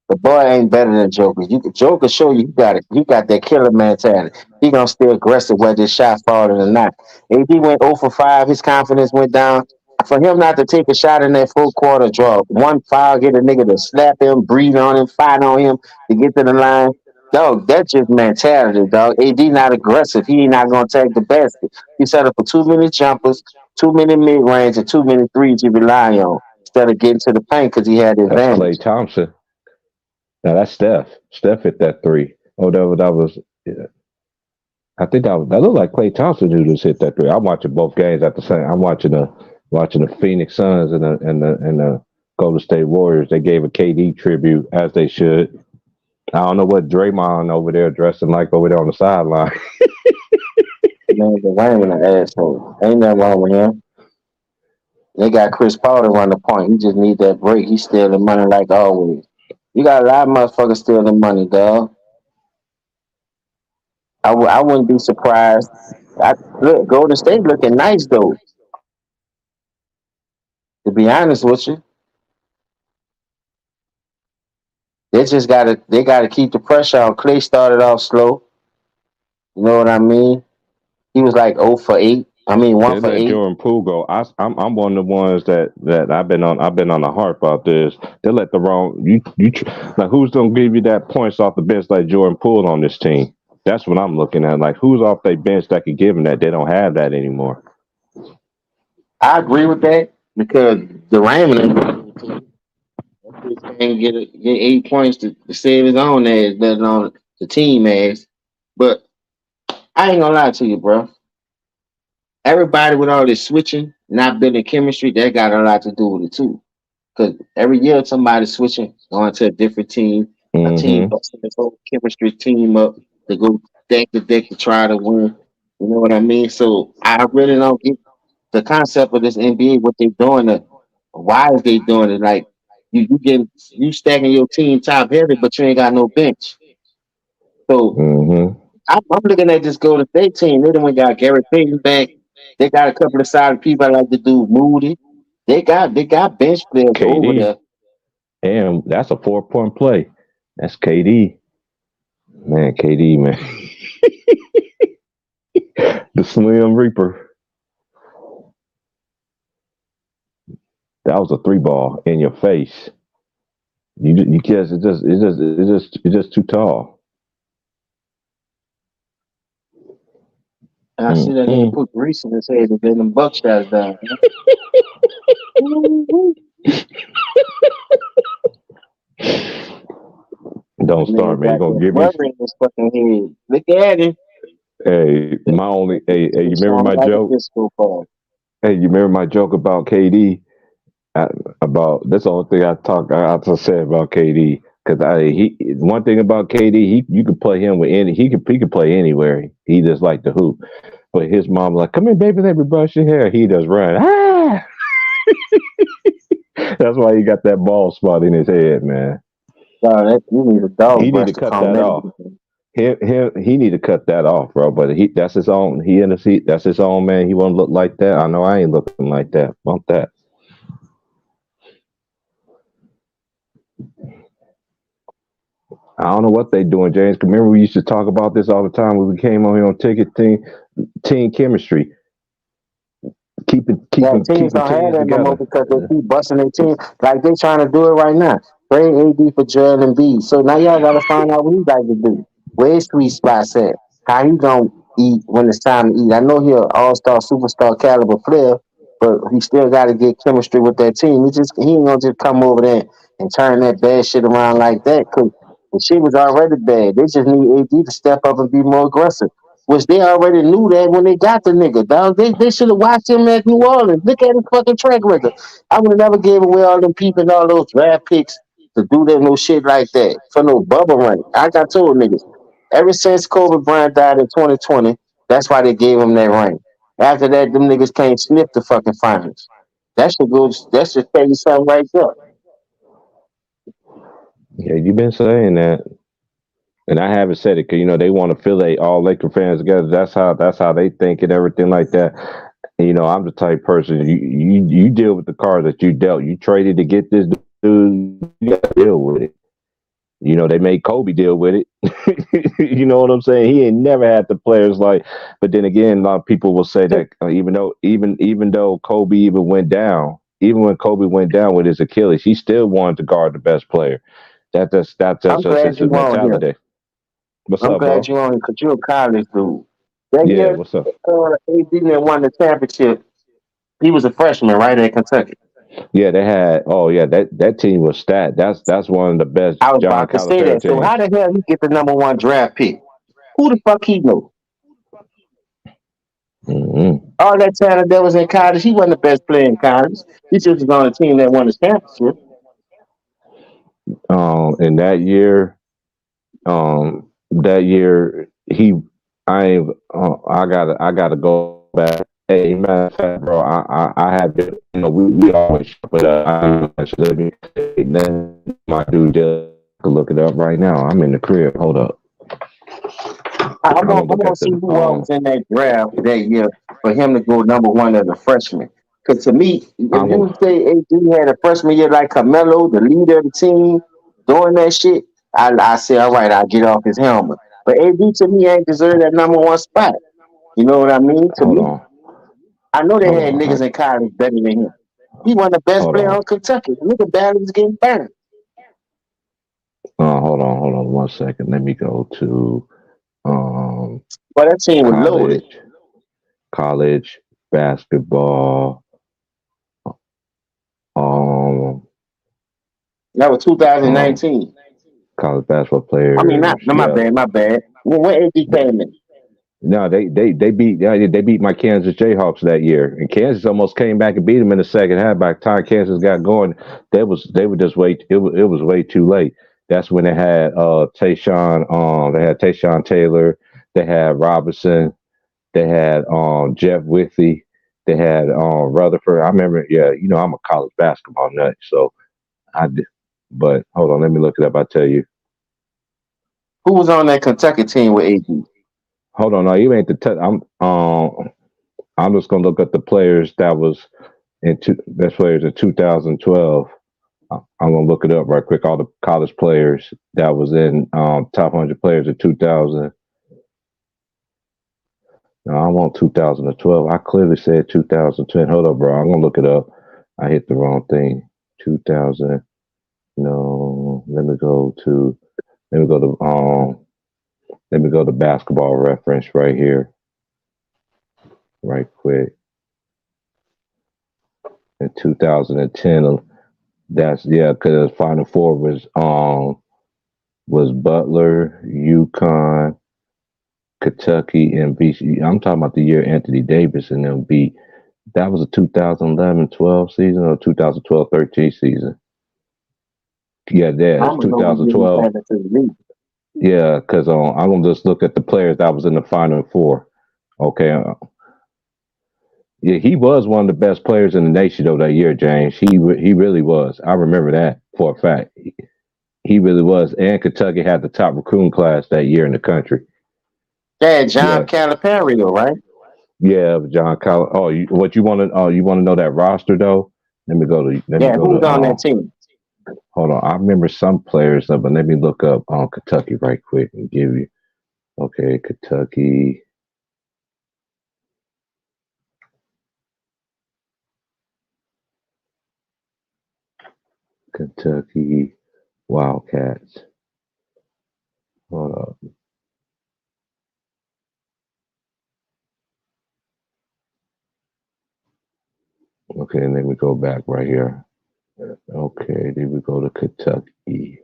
The boy ain't better than Joker. Joker show you got it. You got that killer mentality. He gonna stay aggressive whether this shot falling or not. If he went 0 for 5, his confidence went down. For him not to take a shot in that full quarter draw, one foul, get a nigga to slap him, breathe on him, fight on him to get to the line. Dog, that's just mentality, dog. AD not aggressive. He ain't not gonna take the basket. He set up for too many jumpers, too many mid range, and too many threes he rely on instead of getting to the paint because he had the That's Klay advantage. Thompson. Now that's Steph. Steph hit that three. Oh, that was. Yeah. I think that looked like Klay Thompson who just hit that three. I'm watching both games at the same. I'm watching the Phoenix Suns and the Golden State Warriors. They gave a KD tribute as they should. I don't know what Draymond over there dressing like over there on the sideline. Man, the Wayne an asshole. Ain't nothing wrong with him. They got Chris Paul to run the point. He just need that break. He's stealing money like always. You got a lot of motherfuckers stealing money, dog. I wouldn't be surprised. Look, Golden State looking nice though. To be honest with you, they gotta keep the pressure on. Clay started off slow. You know what I mean? He was like 0 for 8. I mean 1 They for let 8. Jordan Poole go. I'm one of the ones that I've been on the harp about this. They let the wrong like who's gonna give you that points off the bench like Jordan Poole on this team? That's what I'm looking at. Like who's off their bench that could give them that? They don't have that anymore. I agree with that because the Raymond can't get 8 points to save his own ass, let alone the team ass. But I ain't gonna lie to you, bro. Everybody with all this switching, not building chemistry, that got a lot to do with it too. Because every year somebody's switching, going to a different team, a team Mm-hmm. busting this whole chemistry team up to go deck to deck to try to win. You know what I mean? So I really don't get the concept of this NBA, what they doing, why is they doing it? Like you stacking your team top heavy, but you ain't got no bench. So Mm-hmm. I'm looking at this Golden State team. They done got Gary Payton back. They got a couple of solid people. I like the dude Moody. They got bench players over KD. there. And that's a 4-point play. That's KD. Man, KD, man. The Slim Reaper. That was a 3 ball in your face. You guess it's just too tall. And I see that nigga Mm-mm. put grease in his head and then them buckshots down. Don't That nigga start, man. You're got gonna that give me. butter in his fucking head. Look at him. Hey, my only. Hey, you remember Sound my like a joke? disco ball. Hey, you remember my joke about KD? About that's the only thing I just said about KD. Because he one thing about KD, you could play him with any. He could play anywhere. He just like to hoop. But his mom like, come here, baby, let me brush your hair. He just run. Ah! That's why he got that bald spot in his head, man. You need a He dog need to brush to cut calm that that off. nigga. He need to cut that off, bro. But that's his own. He in the seat. That's his own man. He won't look like that. I know I ain't looking like that. Bump that. I don't know what they doing, James. 'Cause remember we used to talk about this all the time when we came on here on Ticket Team Chemistry. Yeah, teams Keeping don't have teams that no more together. because they keep busting their team. Like they trying to do it right now. Trade AD for Joel Embiid. So now y'all gotta find out what he like to do. Where his sweet spots at? How he gonna eat when it's time to eat? I know he an all-star, superstar caliber player, but he still gotta get chemistry with that team. He ain't gonna just come over there and turn that bad shit around like that. Cause the shit was already bad. They just need AD to step up and be more aggressive. Which they already knew that when they got the nigga, dog. They should have watched him at New Orleans. Look at his fucking track record. I would have never gave away all them people and all those draft picks to do that no shit like that for no bubble ring. I got told niggas. Ever since Kobe Bryant died in 2020, that's why they gave him that ring. After that, them niggas can't sniff the fucking finals. That should tell you something right there. Yeah, you've been saying that, and I haven't said it because they want to affiliate all Laker fans together. That's how they think and everything like that. And, I'm the type person you deal with the cards that you dealt. You traded to get this dude. You got to deal with it. You know, they made Kobe deal with it. You know what I'm saying? He ain't never had the players like. But then again, a lot of people will say that even though Kobe even went down, even when Kobe went down with his Achilles, he still wanted to guard the best player. That's I'm just glad his you on here. mentality. What's I'm up, glad bro? you on here because you're a college dude. That Yeah, year, what's up? AD that won the championship, he was a freshman right at Kentucky. Yeah, they had. Oh yeah, that team was stat. That's one of the best I was John about to say Calipari that. So how teams. the hell he get the number one draft pick? Who the fuck he know? Mm-hmm. All that talent that was in college, he wasn't the best player in college. He just was on a team that won the championship. In that year I gotta go back. Hey, matter of fact, bro, I have to, we always, but let me then my dude just look it up right now. I'm in the crib. Hold up. I'm I'm gonna look gonna at see the who all was in that draft that year for him to go number one as a freshman. Because to me, if I'm gonna you say AD had a freshman year like Carmelo, the leader of the team, doing that shit, I say, all right, I'll get off his helmet. But AD to me ain't deserve that number one spot. You know what I mean? To hold me, on. I know they Hold had on. niggas in college better than him. He wasn't the best Hold player on. on Kentucky. Nigga barely was getting burned. Hold on 1 second. Let me go to um But that team was loaded. college basketball. Um That was um 2019. college basketball I mean, not players. no, my Yeah. bad, my bad. When AD came in, No, they beat my Kansas Jayhawks that year, and Kansas almost came back and beat them in the second half. By the time Kansas got going, they were just way it was way too late. That's when they had Tayshawn Taylor, they had Robinson, they had Jeff Withy, they had Rutherford. I remember, yeah, I'm a college basketball nut, so I did. But hold on, let me look it up. I tell you. who was on that Kentucky team with AD? Hold on, no, you ain't the. I'm just gonna look at the players that was best players in 2012. I'm gonna look it up right quick. All the college players that was in top 100 players in 2000. No, I want 2012. I clearly said 2010. Hold up, bro. I'm gonna look it up. I hit the wrong thing. 2000. No, let me go to basketball reference right here, right quick. In 2010, that's because Final Four was Butler, UConn, Kentucky, and BC. I'm talking about the year Anthony Davis and them beat. That was a 2011-12 season or 2012-13 season. Yeah, I'm that's gonna know who getting 2012. back into the league. Yeah, because I'm gonna just look at the players that was in the Final Four. Okay. Yeah, he was one of the best players in the nation though that year, James. He really was. I remember that for a fact. He really was. And Kentucky had the top recruiting class that year in the country. Yeah, John Yeah. Calipari, right? Yeah, John Collins. Oh, you want to know that roster though? Let me Yeah, go who to was on that team? hold on. I remember some players but let me look up Kentucky right quick and give you okay, Kentucky Wildcats. Hold up. Okay, and let me go back right here. Okay, then we go to Kentucky.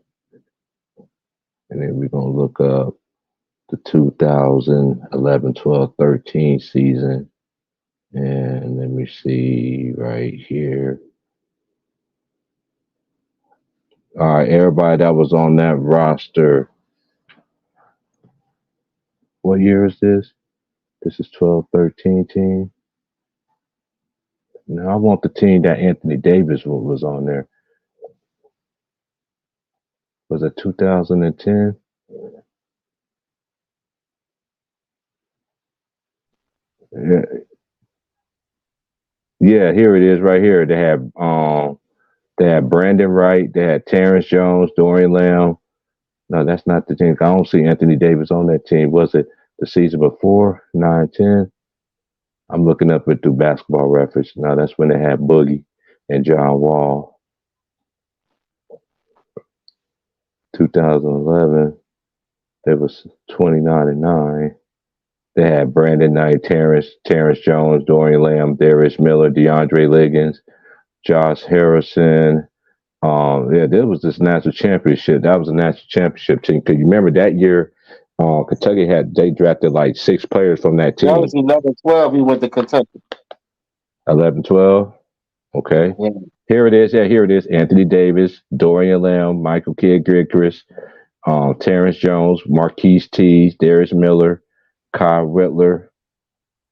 And then we're gonna look up the 2011, 12, 13 season. And let me see right here. All right, everybody that was on that roster. What year is this? This is 12, 13 team. Now I want the team that Anthony Davis was on there. Was it 2010? Yeah, yeah, here it is right here. They had Brandon Wright, they had Terrence Jones, Dorian Lamb, No, that's not the team. I don't see Anthony Davis on that team. Was it the season before 9-10? I'm looking up it through Basketball Reference. Now that's when they had Boogie and John Wall. 2011, there was 29-9. They had Brandon Knight, Terrence Jones, Dorian Lamb, Darius Miller, DeAndre Liggins, Josh Harrison. There was this national championship. That was a national championship team. Because you remember that year, Kentucky they drafted like 6 players from that team. That was 11-12. He went to Kentucky. 11-12. Okay. Yeah. Here it is. Yeah, here it is. Anthony Davis, Dorian Lamb, Michael Kidd-Gilchrist, Terrence Jones, Marquise Tees, Darius Miller, Kyle Rittler,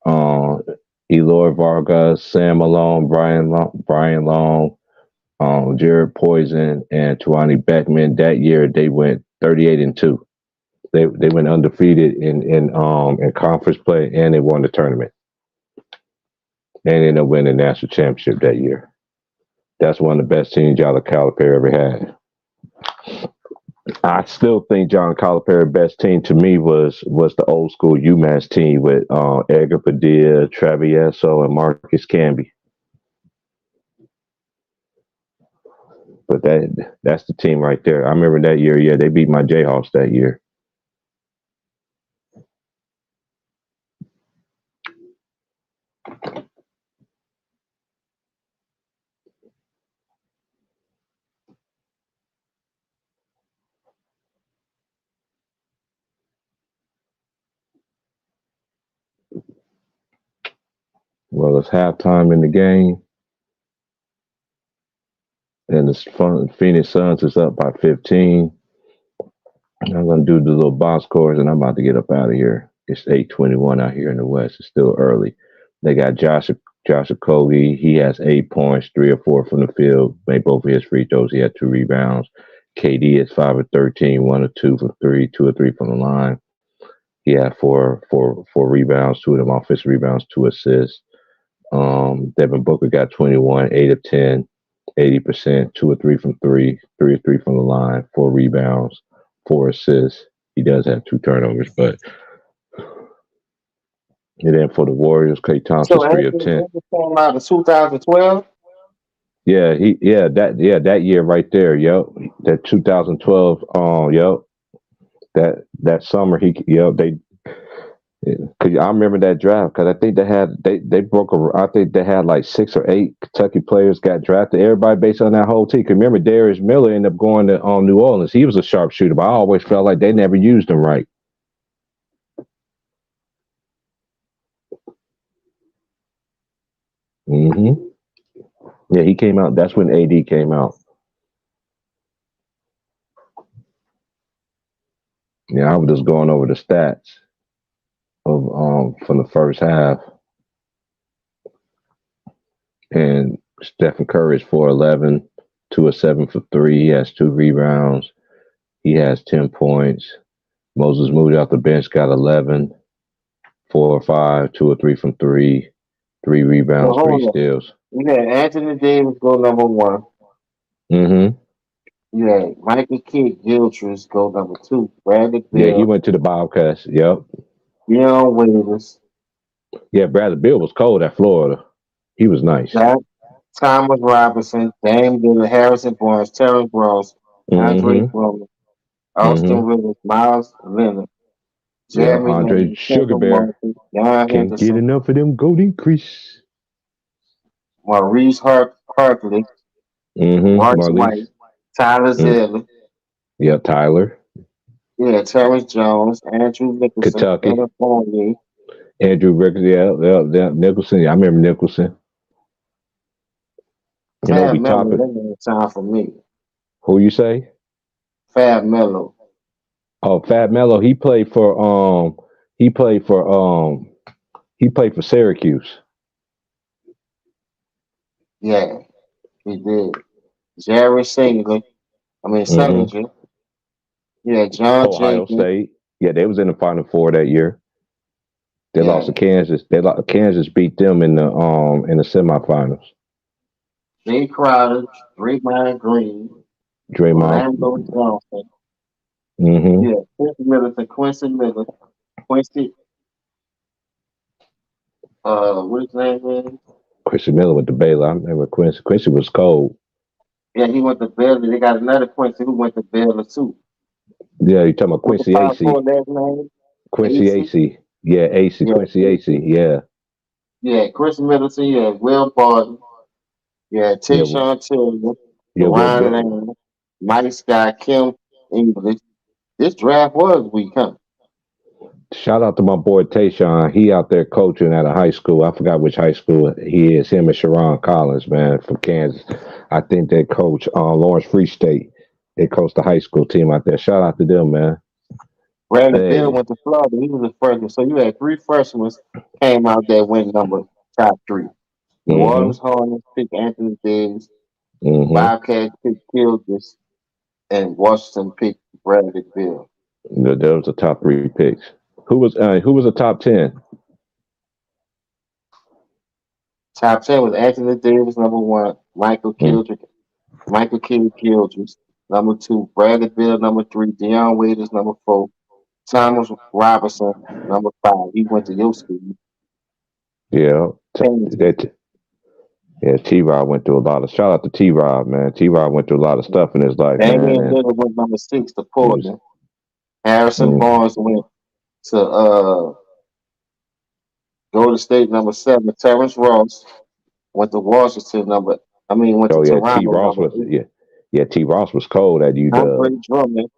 Eloy Vargas, Sam Malone, Brian Long, Jared Poison, and Tawani Beckman. That year they went 38-2. They went undefeated in conference play, and they won the tournament. And ended up winning the national championship that year. That's one of the best teams John Calipari ever had. I still think John Calipari's best team to me was the old school UMass team with Edgar Padilla, Travieso, and Marcus Camby. But that's the team right there. I remember that year. Yeah, they beat my Jayhawks that year. Well, it's halftime in the game, and the Phoenix Suns is up by 15. I'm going to do the little box scores, and I'm about to get up out of here. It's 8:21 out here in the West. It's still early. They got Josh Okogie. He has 8 points, 3 or 4 from the field. Made both of his free throws. He had 2 rebounds. KD is 5 of 13, 1 or 2 from 3, 2 or 3 from the line. He had four rebounds, 2 of them offensive rebounds, 2 assists. Devin Booker got 21, 8 of 10, 80%, 2 or 3 from 3, 3 or 3 from the line, 4 rebounds, 4 assists. He does have 2 turnovers, but and then for the Warriors, Klay Thompson's 3 of 10. Came out of 2012. Yeah, that year right there, that 2012, that summer cause I remember that draft because I think I think they had like 6 or 8 Kentucky players got drafted. Everybody based on that whole team. Cause remember Darius Miller ended up going to New Orleans. He was a sharpshooter, but I always felt like they never used him right. Yeah, he came out. That's when AD came out. Yeah, I was just going over the stats of from the first half. And Stephen Curry is 4-11, 2 of 7 for 3. He has 2 rebounds. He has 10 points. Moses Moody off the bench got 11, 4 or 5, 2 or 3 from 3, 3 rebounds, 3 steals. You had Anthony Davis go number 1. You had Michael Kidd-Gilchrist go number 2. Bradley Beal. Yeah, he went to the Bobcats. Yep. Deion Waiters. Yeah, Bradley Beal was cold at Florida. He was nice. Thomas Robinson, Dame Lillard, Harrison Barnes, Terrence Ross, Andre Fuller, Austin Rivers, Miles Leonard, Jeremy Andre Sugarbear. Can't get enough of them golden crease. Maurice Harkley, Mark White, Tyler Zeller. Yeah, Tyler. Yeah, Terrence Jones, Andrew Nicholson, Kentucky. California. Andrew Ricketts, yeah, Nicholson. Yeah, I remember Nicholson. Fab Melo, that ain't time for me. Who you say? Fab Melo. Oh, Fab Melo. He played for Syracuse. Yeah, he did. Jerry Salinger. Salinger. Yeah, John Ohio Jenkins. State. Yeah, they was in the Final Four that year. They lost to Kansas. Kansas beat them in the semifinals. Jay Crowder, Draymond Green, Draymond. Orlando Johnson. Mm-hmm. Yeah, Quincy Middleton, Quincy Miller, Quincy. What his name is? Quincy Miller went to Baylor. I remember Quincy. Quincy was cold. Yeah, he went to Baylor. They got another Quincy who went to Baylor too. Yeah, you talking about What's the Quincy power AC? forward last name? Quincy AC. AC. Yeah, AC. Yeah, Quincy AC. Yeah. yeah. Quincy Middleton. Yeah, Will Barton. Yeah, Yeah. Tayshaun Taylor, Yeah. Deron Lamb, Mike Scott, Kim English. This draft was weak, huh? Shout out to my boy Tayshaun. He out there coaching at a high school. I forgot which high school he is. Him and Sharon Collins, man, from Kansas. I think they coach Lawrence Free State. They coach the high school team out there. Shout out to them, man. Brandon Bill Hey. went to Florida. He was a freshman. So you had three freshmen came out there went number top three. New Orleans Hornets picked Anthony Davis. Bobcats picked Gilgis. And Washington picked Bradley Bill. Those the top 3 picks. Who was the top 10? Top 10 was Anthony Davis, number 1. Michael Kidd Gilgis, number 2. Bradley Bill, number 3. Deion Waiters, number 4. Thomas Robinson, number 5. He went to your school. Yeah. T-Rod went through a lot of. Shout out to T-Rod, man. T-Rod went through a lot of stuff in his life, Damian man. Lillard went number 6 to Portland. Harrison Barnes went to Golden State, number 7. Terrence Ross went to Washington, went to Toronto. T. Ross was T. Ross was cold at UW. Andre Drummond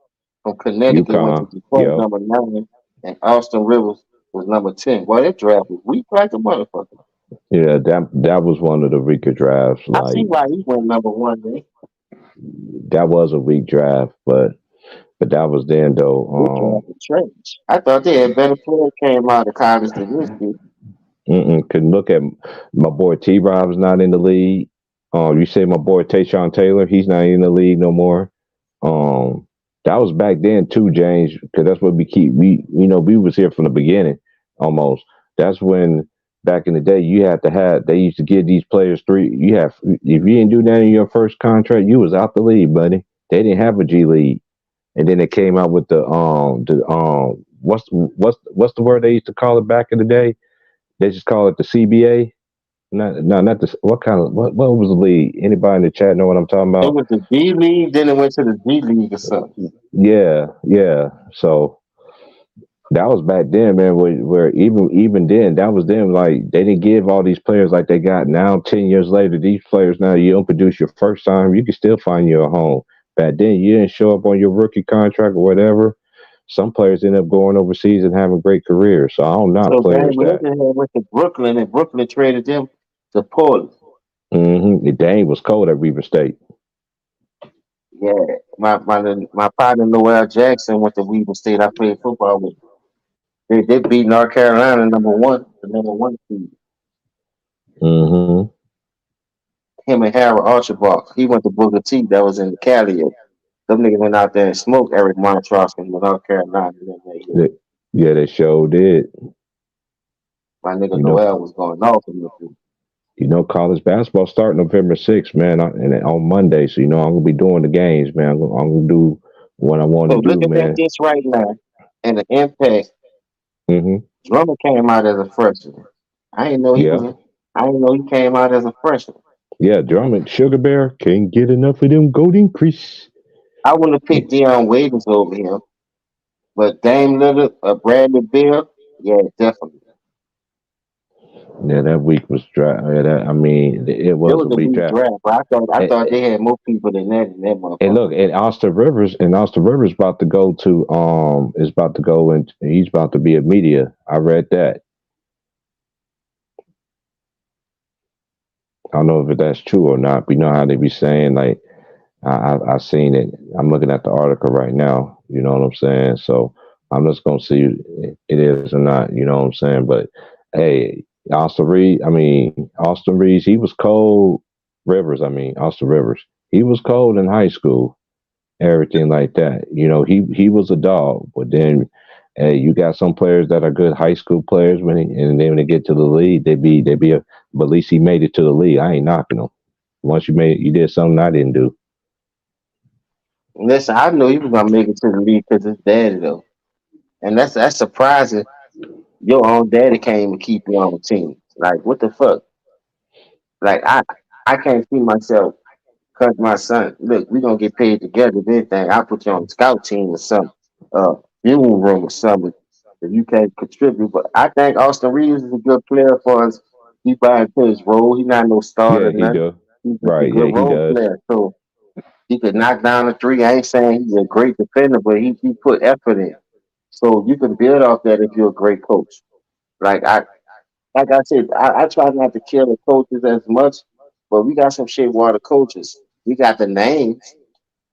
from Connecticut went to Detroit, number 9, and Austin Rivers was number 10. Well, that draft was weak like a motherfucker. Yeah, that was one of the weaker drafts. I see why he went number 1, man. That was a weak draft, but that was then though. I thought they had better players came out of college than this kid. Couldn't look at my boy T-Rob was not in the league. You say my boy Tayshaun Taylor, he's not in the league no more. That was back then too, James, because that's what we was here from the beginning almost. That's when back in the day they used to give these players 3. If you didn't do that in your first contract, you was out the league, buddy. They didn't have a G League. And then they came out with what's the word they used to call it back in the day? They just call it the CBA. Not the what was the league? Anybody in the chat know what I'm talking about? It was the D League, then it went to the D League or something. Yeah. So that was back then, man. Where even then, that was them. Like they didn't give all these players like they got now. 10 years later, these players now you don't produce your first time, you can still find you a home. Back then, you didn't show up on your rookie contract or whatever. Some players end up going overseas and having great careers. So I don't know players that went to Brooklyn, and Brooklyn traded them to Portland. Dane was cold at Weber State. Yeah, my partner Noel Jackson went to Weber State. I played football with. They beat North Carolina the number 1 seed. Him and Harold Archibald. He went to Booker T. That was in Cali. Them niggas went out there and smoked Eric Montross from North Carolina. Yeah, they sure did. My nigga Noel was going off in the college basketball start November 6th, man, and on Monday. So I'm gonna be doing the games, man. I'm gonna do what I want to do, look man. At this right now, and the impact. Drummond came out as a freshman. I didn't know he came out as a freshman. Yeah, Drummond, Sugar Bear, can't get enough of them Golden Chris. I would have picked Deion Waiters over him, but Dame Lillard, Bradley Bill, yeah, definitely. Yeah, that week was dry. It was a weak draft. But I thought they had more people than that in that motherfucker. And look, and Austin Rivers about to go to and he's about to be a media. I read that. I don't know if that's true or not, but you know how they be saying, like, I seen it. I'm looking at the article right now. You know what I'm saying? So I'm just gonna see if it is or not. You know what I'm saying? But hey, Austin Reeves, he was cold. Austin Rivers, he was cold in high school. Everything like that. He was a dog. But then, hey, you got some players that are good high school players and then when they get to the league, they be but at least he made it to the league. I ain't knocking him. Once you did something I didn't do. Listen, I knew he was gonna make it to the league because his daddy though, and that's surprising. Your own daddy came and keep you on the team. Like what the fuck? Like I can't see myself cut my son. Look, we gonna get paid together. If anything, I'll put you on the scout team or something, funeral room or something. If you can't contribute, but I think Austin Reeves is a good player for us. He buy into his role. He's not no starter, Yeah, he nothing. does. He's just a Right. good Yeah, he role does. player. So he could knock down a three. I ain't saying he's a great defender, but he put effort in. So you can build off that if you're a great coach. Like I said, I try not to kill the coaches as much, but we got some shit water coaches. We got the names,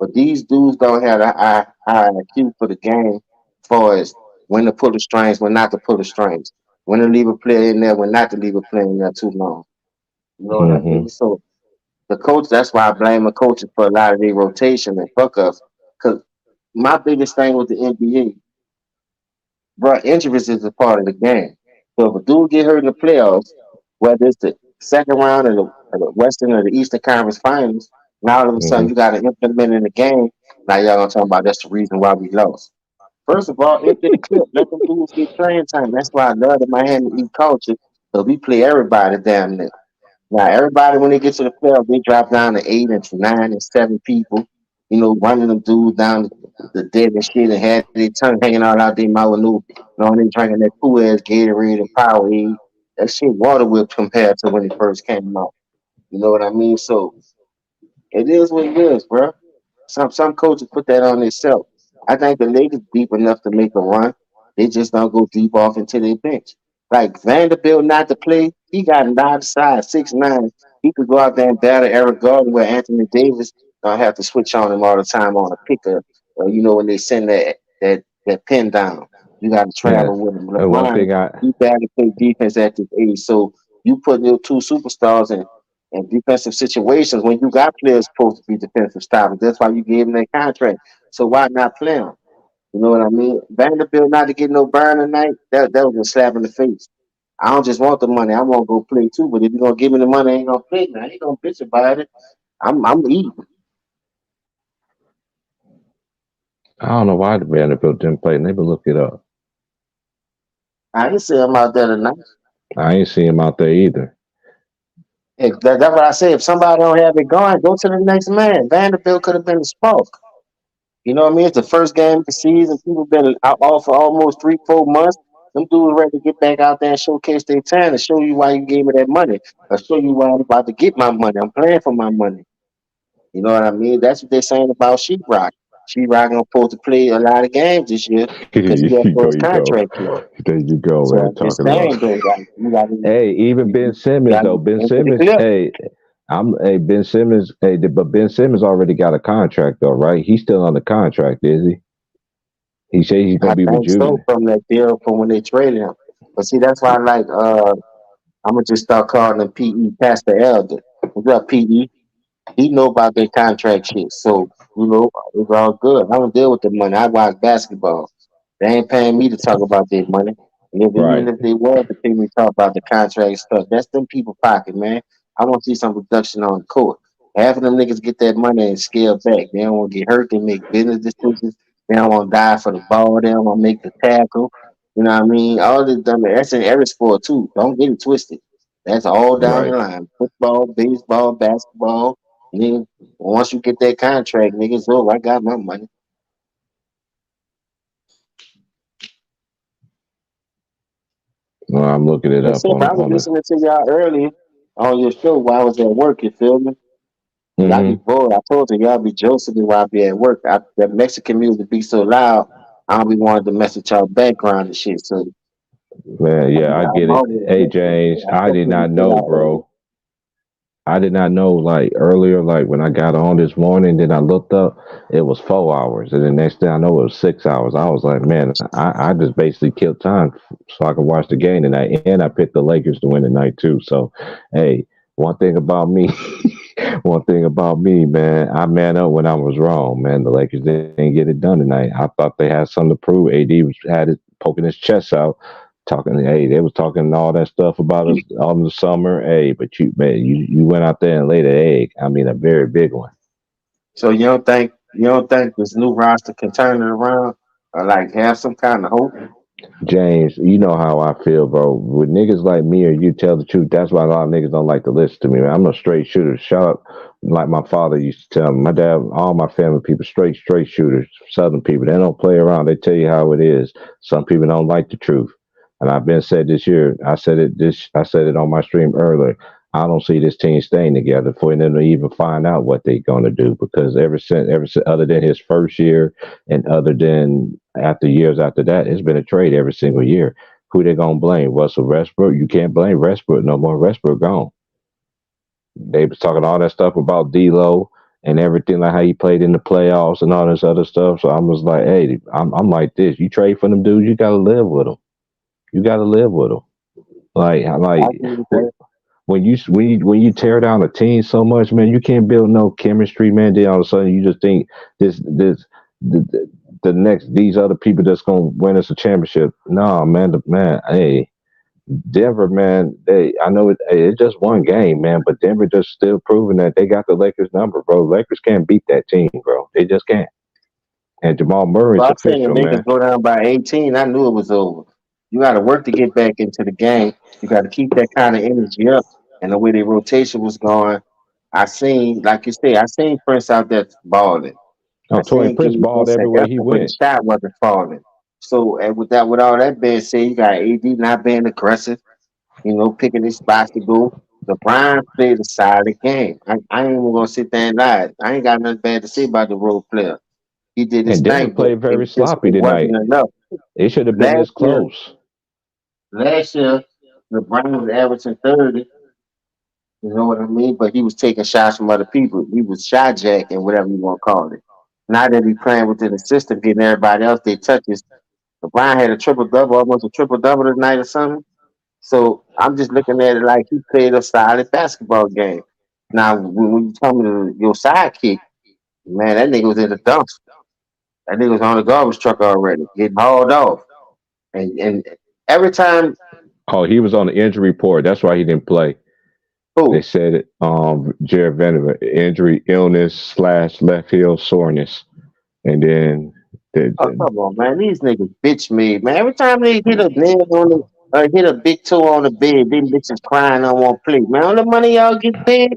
but these dudes don't have the high IQ for the game as far as when to pull the strings, when not to pull the strings, when to leave a player in there, when not to leave a player in there too long. You know what I Mm-hmm. mean? So the coach, that's why I blame the coaches for a lot of their rotation and fuck ups. Because my biggest thing with the NBA, bro, injuries is a part of the game. So if a dude get hurt in the playoffs, whether it's the second round of the Western or the Eastern Conference Finals, now all of a sudden Mm-hmm. you got to implement in the game. Now y'all gonna talk about that's the reason why we lost. First of all, empty the clip. Let them dudes get playing time. That's why I love the Miami Heat culture. So we play everybody damn near. Now everybody when they get to the playoffs, they drop down to 8 and 9 and 7 people. You know, running them dudes down the dead and shit and had their tongue hanging all out their mouth and no, they drinking that cool ass Gatorade and Powerade. That shit water whipped compared to when it first came out. You know what I mean? So it is what it is, bro. Some coaches put that on themselves. I think the Lakers deep enough to make a run. They just don't go deep off into their bench. Like Vanderbilt not to play, he got an outside 6'9". He could go out there and battle Eric Gordon where Anthony Davis don't have to switch on him all the time on a picker. When they send that pin down, you got to Yeah. travel with him. And one LeBron, thing he barely play defense at this age. So you put your two superstars in defensive situations when you got players supposed to be defensive stoppers. That's why you gave them that contract. So why not play them? You know what I mean? Vanderbilt not to get no burn tonight. That was a slap in the face. I don't just want the money. I want to go play too. But if you're gonna give me the money, I ain't gonna play. Now I ain't gonna bitch about it. I'm eating. I don't know why the Vanderbilt didn't play. Maybe look it up. I didn't say I'm out there tonight. I ain't see him out there either. That's what I say. If somebody don't have it going, go to the next man. Vanderbilt could have been the spark. You know what I mean? It's the first game of the season. People been out off for almost 3-4 months. Them dudes ready to get back out there and showcase their talent and show you why you gave me that money. Or show you why I'm about to get my money. I'm playing for my money. You know what I mean? That's what they're saying about Sheetrock. Sheetrock gonna supposed to play a lot of games this year because he got for his You go. contract year. There you go, So man. I'm just Talking about. saying though, like, Hey, even Ben you Simmons gotta though. Ben enter the Simmons. clip. Ben Simmons. But Ben Simmons already got a contract though, right? He's still on the contract, is he? He says he's I gonna be think so rejuvenated. from that deal from when they traded him. But see, that's why I like I'm gonna just start calling him PE Pastor Elder. What's up, PE? He know about their contract shit. So, it's all good. I don't deal with the money. I watch basketball. They ain't paying me to talk about their money. And even Right. if they were to pay me to talk about the contract stuff, that's them people pocket, man. I want to see some reduction on the court. Half of them niggas get that money and scale back. They don't want to get hurt. They make business decisions. They don't want to die for the ball. They don't want to make the tackle. You know what I mean? All this dumb. That's in every sport too. Don't get it twisted. That's all down the Right. line. Football, baseball, basketball. And then once you get that contract, niggas, oh, I got my money. Well, I'm looking it That's up it. I was on the. listening to y'all earlier on your show while I was at work. You feel me? Cause I be Mm-hmm. bored. I told you y'all be joking while I be at work. That Mexican music be so loud. I don't be wanting to mess with y'all background and shit. So Man, yeah, I I'm get it. always Hey, listening. James, I I fuck did with you not till know, y'all early. bro. I did not know, like earlier, like when I got on this morning, then I looked up, it was 4 hours. And the next thing I know, it was 6 hours. I was like, man, I just basically killed time so I could watch the game tonight. And I picked the Lakers to win tonight, too. So, hey, one thing about me, one thing about me, man, I man up when I was wrong, man. The Lakers didn't get it done tonight. I thought they had something to prove. Had it poking his chest out talking. Hey, they was talking all that stuff about us all in the summer. Hey, but you, man, you went out there and laid an egg. I mean, a very big one. So you don't think You don't think this new roster can turn it around or like have some kind of hope? James, you know how I feel, bro. With niggas like me or you tell the truth, that's why a lot of niggas don't like to listen to me, man. I'm a straight shooter. Shut up. Like my father used to tell me. My dad, all my family people, straight shooters, southern people. They don't play around. They tell you how it is. Some people don't like the truth. And I've been said this year, I said it on my stream earlier. I don't see this team staying together for them to even find out what they're gonna do because ever since other than his first year and other than after years after that, it's been a trade every single year. Who they gonna blame? Russell Westbrook? You can't blame Westbrook no more. Westbrook gone. They was talking all that stuff about D'Lo and everything, like how he played in the playoffs and all this other stuff. So I was like, hey, I'm like this. You trade for them dudes, you gotta live with them. You gotta live with them. Like I agree with that. when you tear down a team so much, man, you can't build no chemistry, man. Then all of a sudden you just think the next these other people that's gonna win us a championship. No, man, hey, Denver, man, I know it's just one game, man, but Denver just still proving that they got the Lakers number, bro. Lakers can't beat that team, bro. They just can't. And Jamal Murray's Well, I'm saying the official, Lakers man. go down by 18. I knew it was over. You got to work to get back into the game. You got to keep that kind of energy up. And the way their rotation was going, I seen, like you say, I seen Prince out there balling. I Oh, Torian seen Prince Gabe balled Vincent everywhere effort he when the went. shot wasn't falling. So, and with all that being said, you got AD not being aggressive, picking his spots to go. LeBron played a solid game. I ain't even gonna sit there and lie. I ain't got nothing bad to say about the role player. He did his And Denver thing, but played very sloppy it wasn't tonight. enough. It should have been Last this year, close. last year, LeBron was averaging 30. You know what I mean? But he was taking shots from other people. He was shot jacking, whatever you want to call it. Now that he playing within the system, getting everybody else their touches. LeBron had a triple double, almost a triple double tonight or something. So I'm just looking at it like he played a solid basketball game. Now, when you tell me your sidekick, man, that nigga was in the dumps. That nigga was on the garbage truck already, getting hauled off. And every time, Oh, he was on the injury report. That's why he didn't play. They who? said it. Jared Vanderbilt injury, illness slash left heel soreness, and then Oh, come on, man. These niggas bitch made, man. Every time they hit a nail on the, or hit a big toe on the bed, them bitches crying on one plate. Man, all the money y'all get paid,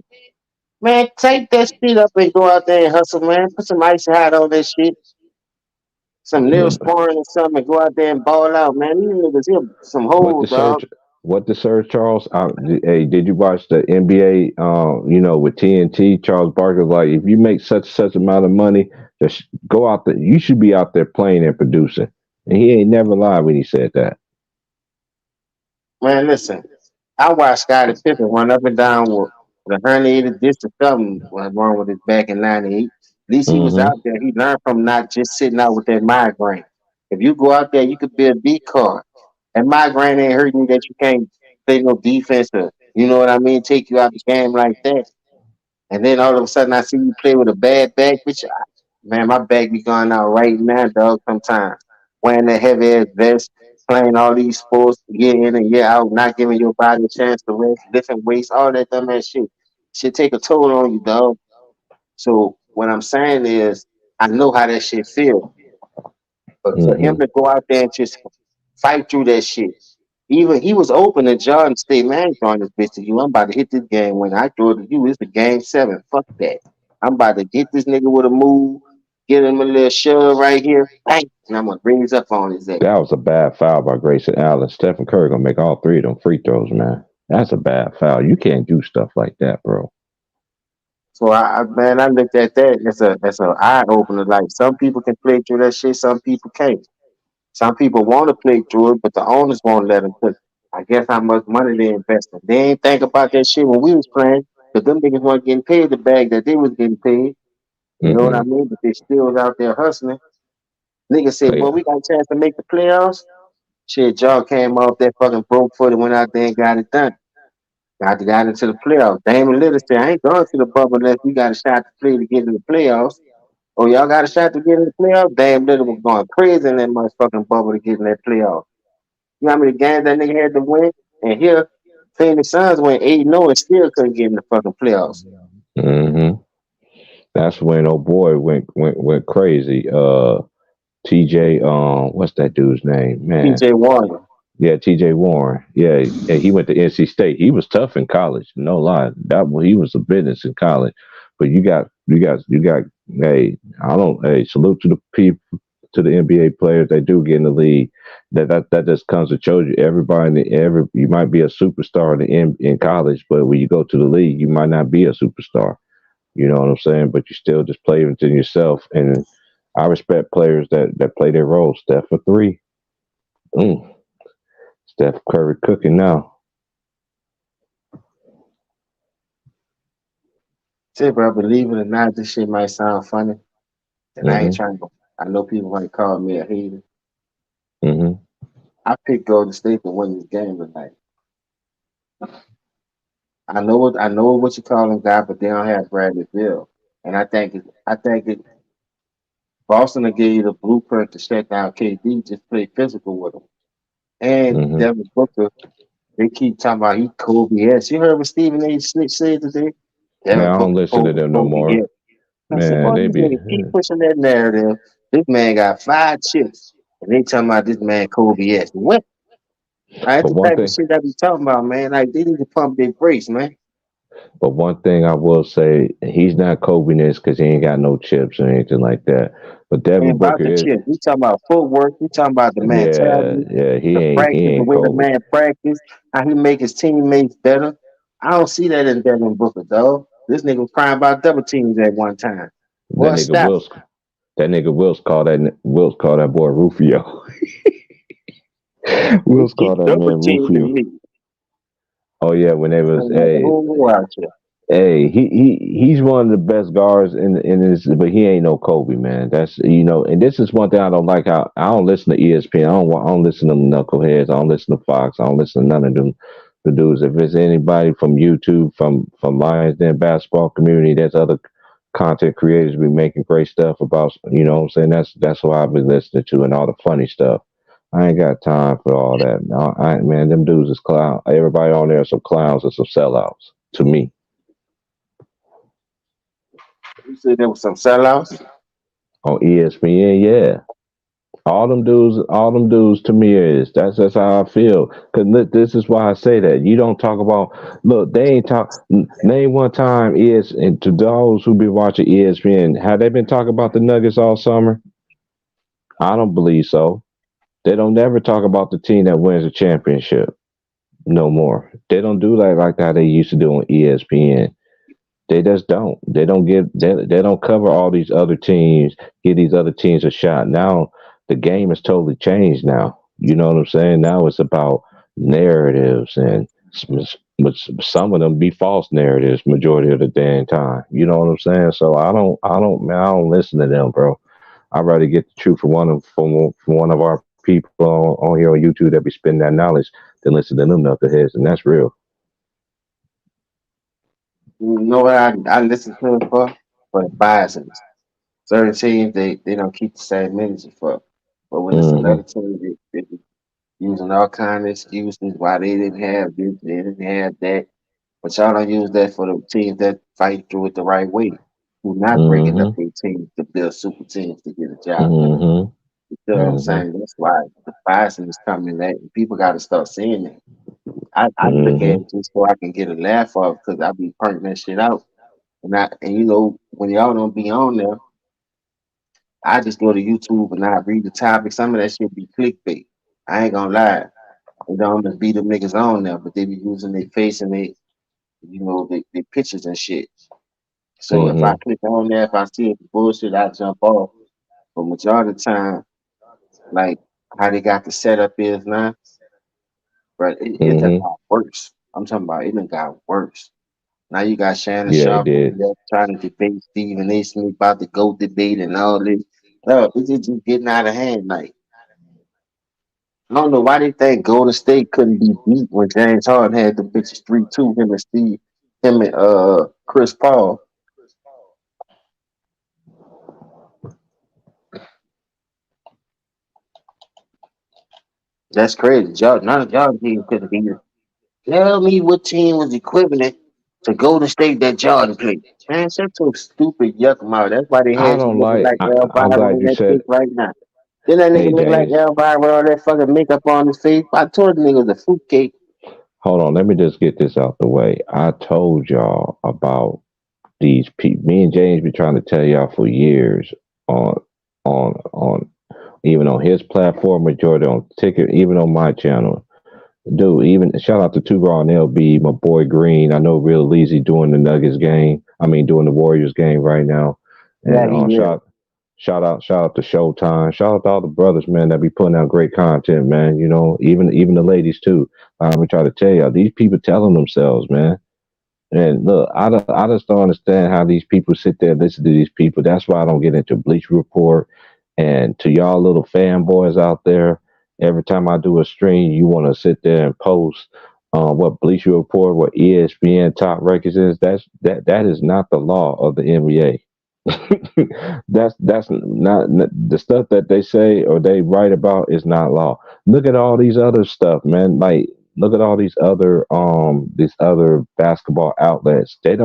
man, take that shit up and go out there and hustle, man. Put some ice hot on that shit. Some nail sparring or something and go out there and ball out, man. These niggas here some what the hoes, dog. search. What the search, Charles? Hey, did you watch the NBA? With TNT, Charles Barkley, like, if you make such amount of money, just go out there. You should be out there playing and producing. And he ain't never lied when he said that. Man, listen. I watched Scottie Pippen run up and down with a herniated disc or something was wrong with his back in '98. At least he was Mm-hmm. out there. He learned from not just sitting out with that migraine. If you go out there, you could be a B card. And migraine ain't hurting you that you can't play no defense or, you know what I mean, take you out the game like that. And then all of a sudden I see you play with a bad back, bitch. Man, my back be going out right now, dog, sometimes. Wearing that heavy ass vest, playing all these sports year in and year out, not giving your body a chance to rest, lifting weights, all that dumb ass shit. Shit take a toll on you, dog. So what I'm saying is I know how that shit feel. But for him Mm-hmm. to go out there and just fight through that shit. Even he was open to Jordan State, man, I ain't throwing this bitch to you. I'm about to hit this game when I throw it to you. It's the game 7. Fuck that. I'm about to get this nigga with a move, get him a little shove right here, bang, and I'm gonna bring his up on his ass. That was a bad foul by Grayson Allen. Stephen Curry gonna make all three of them free throws, man. That's a bad foul. You can't do stuff like that, bro. So man, I looked at that. That's a eye opener. Like some people can play through that shit, some people can't. Some people want to play through it, but the owners won't let them. Cause I guess how much money they invested. They ain't think about that shit when we was playing. Cause them niggas weren't getting paid the bag that they was getting paid. You know what I Mm-mm. mean? But they still was out there hustling. Niggas said, Play. "Boy, we got a chance to make the playoffs." Shit, John came off that fucking broke footed, went out there and got it done. Got into the playoffs. Damon Lillard said, "I ain't going to the bubble unless we got a shot to play to get in the playoffs." Oh, y'all got a shot to get in the playoffs? Damn Lillard was going crazy in that motherfucking bubble to get in that playoff. You know how many games that nigga had to win? And here, Phoenix Suns went 8-0 and still couldn't get in the fucking playoffs. Mm-hmm. That's when old boy went crazy. TJ, what's that dude's name? Man, TJ Warren. yeah, TJ Warren. Yeah, he went to NC State. He was tough in college, no lie. He was a business in college. But you got. Hey, I don't. Hey, salute to the people, to the NBA players that do get in the league. That just comes to show you everybody you might be a superstar in college, but when you go to the league, you might not be a superstar. You know what I'm saying? But you still just play within yourself. And I respect players that play their role. Steph for three. Steph Curry cooking now. Say, bro, believe it or not, this shit might sound funny. And I ain't trying to. I know people might call me a hater. I picked Golden State to win this game tonight. I know what you call them guy, but they don't have Bradley Beal. And I think Boston will give you the blueprint to shut down KD. Just play physical with him. And Devin Booker, they keep talking about he Kobe S. You heard what Stephen A. Smith said today? Man, Devin I don't Booker listen to them no Kobe more. S. I said, Man, boy, they these be. niggas keep pushing that narrative. This man got 5 chips, and they talking about this man Kobe S. What? That's But the one type of thing, shit I be talking about, man. Like they need to pump their brakes, man. but one thing I will say, he's not Kobe this because he ain't got no chips or anything like that. But And Devin about Booker the is. chips, we talking about footwork. We talking about the Yeah, mentality, yeah. He the ain't. He practice, the ain't way the Kobe. man practice, how he make his teammates better. I don't see that in Devin Booker, though. This nigga was crying about double teams at one time. That Boy, nigga stop. Wills. That nigga Wills called that boy Rufio. We Wills keep called that double man teaming Rufio. me. Oh yeah, when they was I'm like the hey whole world out here. hey he's one of the best guards in his, but he ain't no Kobe, man. That's, and this is one thing I don't like. How I don't listen to ESPN. I don't listen to them knuckleheads. I don't listen to Fox. I don't listen to none of them. The dudes. If it's anybody from YouTube, from Lions Den basketball community, there's other content creators be making great stuff about. You know what I'm saying? That's what I've been listening to, and all the funny stuff. I ain't got time for all that. No, man, them dudes is clown. Everybody on there are some clowns and some sellouts to me. You said there was some sellouts. On ESPN, yeah. All them dudes to me is that's how I feel. Cause this is why I say that. You don't talk about, look, they ain't talk, name one time and to those who be watching ESPN, have they been talking about the Nuggets all summer? I don't believe so. They don't never talk about the team that wins a championship no more. They don't do that like how they used to do on ESPN. They just don't. They don't cover all these other teams, give these other teams a shot. Now the game has totally changed now. You know what I'm saying? Now it's about narratives, and some of them be false narratives majority of the damn time. You know what I'm saying? So I don't listen to them, bro. I'd rather get the truth from one of our people on here on YouTube that be spitting that knowledge than listen to them knuckleheads, and that's real. You know what I listen to it for the biases. Certain teams they don't keep the same energy for. But when it's Hmm. another team, they be using all kind of excuses why they didn't have this, they didn't have that. But y'all don't use that for the teams that fight through it the right way. Who not bringing up Hmm. their teams to build super teams to get a job done. Hmm. You know what I'm Hmm. saying? That's why the biasing is coming. That people got to start seeing it. I look at Hmm. it just so I can get a laugh off because I be punting that shit out. And you know when y'all don't be on there, I just go to YouTube and I read the topic. Some of that shit be clickbait. I ain't gonna lie. They don't just beat them niggas on there, but they be using their face and they pictures and shit. So if I Hmm. click on there, if I see it's bullshit, I jump off. But majority of the time, like how they got the setup is now, but it done Hmm. got worse. I'm talking about it done got worse. Now you got Shannon Yeah, it Sharp over did. there trying to debate Stephen A. Smith about the GOAT debate and all this. No, it's just getting out of hand. Like, I don't know why they think Golden State couldn't be beat when James Harden had the bitches 3-2, him and Chris Paul. That's crazy. Y'all, none of y'all teams couldn't beat it. Tell me what team was equivalent to Golden State that Jordan played. Man, shut your stupid yuck mouth. That's why they I had you don't looking like. like Elvira I'm glad on you that said. pic right now. Then that Hey nigga look like James, Elvira with all that fucking makeup on his face. I told the nigga was a fruitcake. hold on. Let me just get this out the way. I told y'all about these people. Me and James been trying to tell y'all for years on on even on his platform, majority on ticket, even on my channel. Dude, even shout out to Two Raw and LB, my boy Green. I know Real Easy doing the Nuggets game. I mean doing the Warriors game right now. Yeah, And he is. shout out to Showtime. Shout out to all the brothers, man, that be putting out great content, man. You know, even the ladies too. I'm try to tell y'all, these people telling themselves, man. And look, I just don't understand how these people sit there and listen to these people. That's why I don't get into Bleach Report. And to y'all little fanboys out there, every time I do a stream, you want to sit there and post what Bleach Report, what ESPN top records is. That is not the law of the NBA. That's not the stuff that they say or they write about is not law. Look at all these other stuff, man. Like look at all these other basketball outlets. They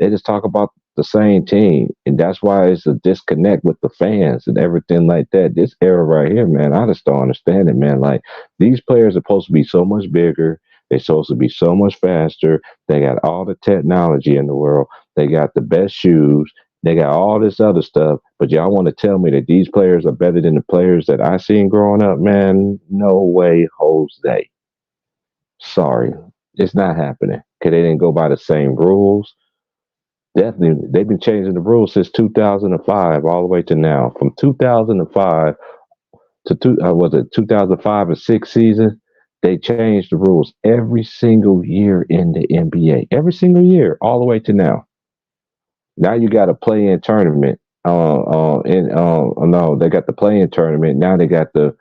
just talk about the same team, and that's why it's a disconnect with the fans and everything like that. This era right here, man, I just don't understand it, man. Like these players are supposed to be so much bigger. They're supposed to be so much faster. They got all the technology in the world. They got the best shoes. They got all this other stuff, but y'all want to tell me that these players are better than the players that I seen growing up? Man, no way, Jose. Sorry, it's not happening because they didn't go by the same rules. Definitely, they've been changing the rules since 2005 all the way to now. From 2005 to was it 2005 and six season? They changed the rules every single year in the NBA, every single year, all the way to now. Now you got a play-in tournament. No, they got the play-in tournament. Now they got the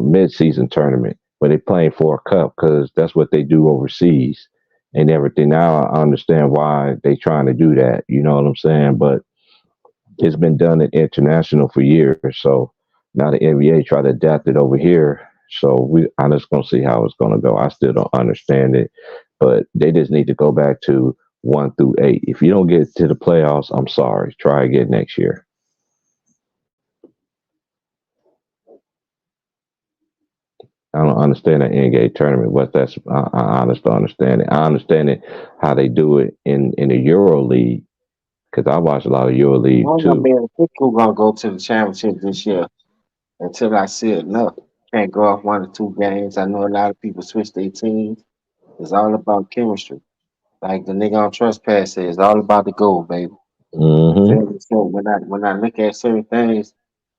mid-season tournament where they playing for a cup because that's what they do overseas and everything. Now I understand why they trying to do that. You know what I'm saying? But it's been done at international for years. So now the NBA try to adapt it over here. So I'm just gonna see how it's gonna go. I still don't understand it, but they just need to go back to 1 through 8. If you don't get to the playoffs, I'm sorry. Try again next year. I don't understand the NBA tournament. What that's I honestly don't understand it. I understand it how they do it in the Euro League because I watch a lot of Euro League I'm gonna too. be able to think who gonna go to the championship this year until I see enough. Can't go off 1 or 2 games. I know a lot of people switch their teams. It's all about chemistry. Like the nigga on Trespass says, it's all about the goal, baby. You Hmm. feel me? So when I look at certain things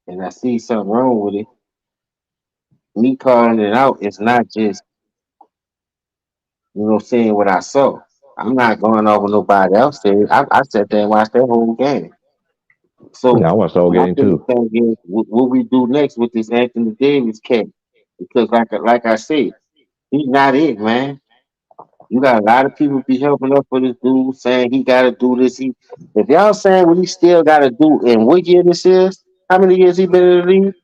and I see something wrong with it, me calling it out, it's not just, saying what I saw. I'm not going over what nobody else said. I sat there and watched that whole game. Yeah, I So watched the whole my game biggest too. thing is what we do next with this Anthony Davis cat. Because like I said, he's not it, man. You got a lot of people be helping up for this dude, saying he got to do this. If y'all saying what he still got to do, and what year this is, how many years he been in the league,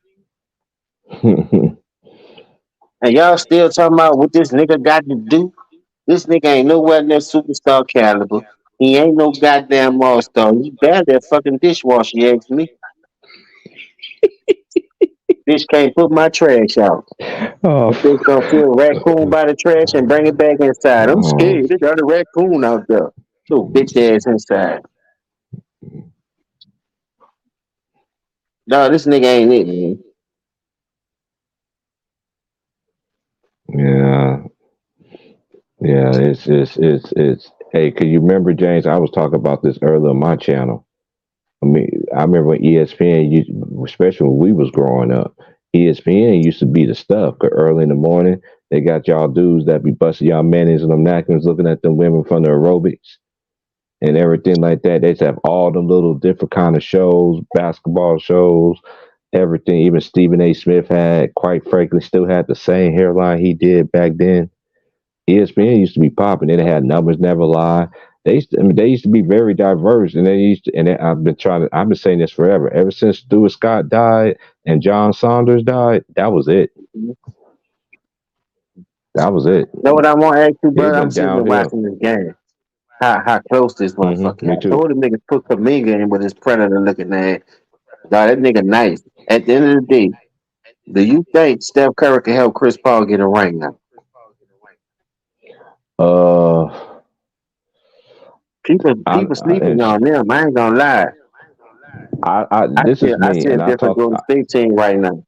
and y'all still talking about what this nigga got to do, this nigga ain't nowhere near superstar caliber. He ain't no goddamn all star. He barely a fucking dishwasher. You ask me, bitch can't put my trash out. Oh, The bitch gonna kill a raccoon by the trash and bring it back inside. I'm oh, scared. They got a raccoon out there. So bitch ass inside. No, this nigga ain't it, man. yeah, yeah. It's. Hey, can you remember, James? I was talking about this earlier on my channel. I mean, I remember when ESPN, especially when we was growing up, ESPN used to be the stuff. 'Cause early in the morning, they got y'all dudes that be busting y'all mayonnaise and them napkins, looking at them women from the aerobics and everything like that. They used to have all them little different kind of shows, basketball shows, everything. Even Stephen A. Smith had, quite frankly, still had the same hairline he did back then. ESPN used to be popping. They had Numbers Never Lie. They used to be very diverse, and I've been saying this forever. Ever since Stuart Scott died and John Saunders died, that was it. You That was it. know what I want to ask you, It brother? I'm went sitting there downhill. watching this game. how close this motherfucker. Me I too. told the niggas put Kaminga in with his predator looking at. Dog, that nigga nice. At the end of the day, do you think Steph Curry can help Chris Paul get a ring now? Uh, People sleeping on them. I ain't gonna lie. This is I me, see a and I different talk. Golden State team right now.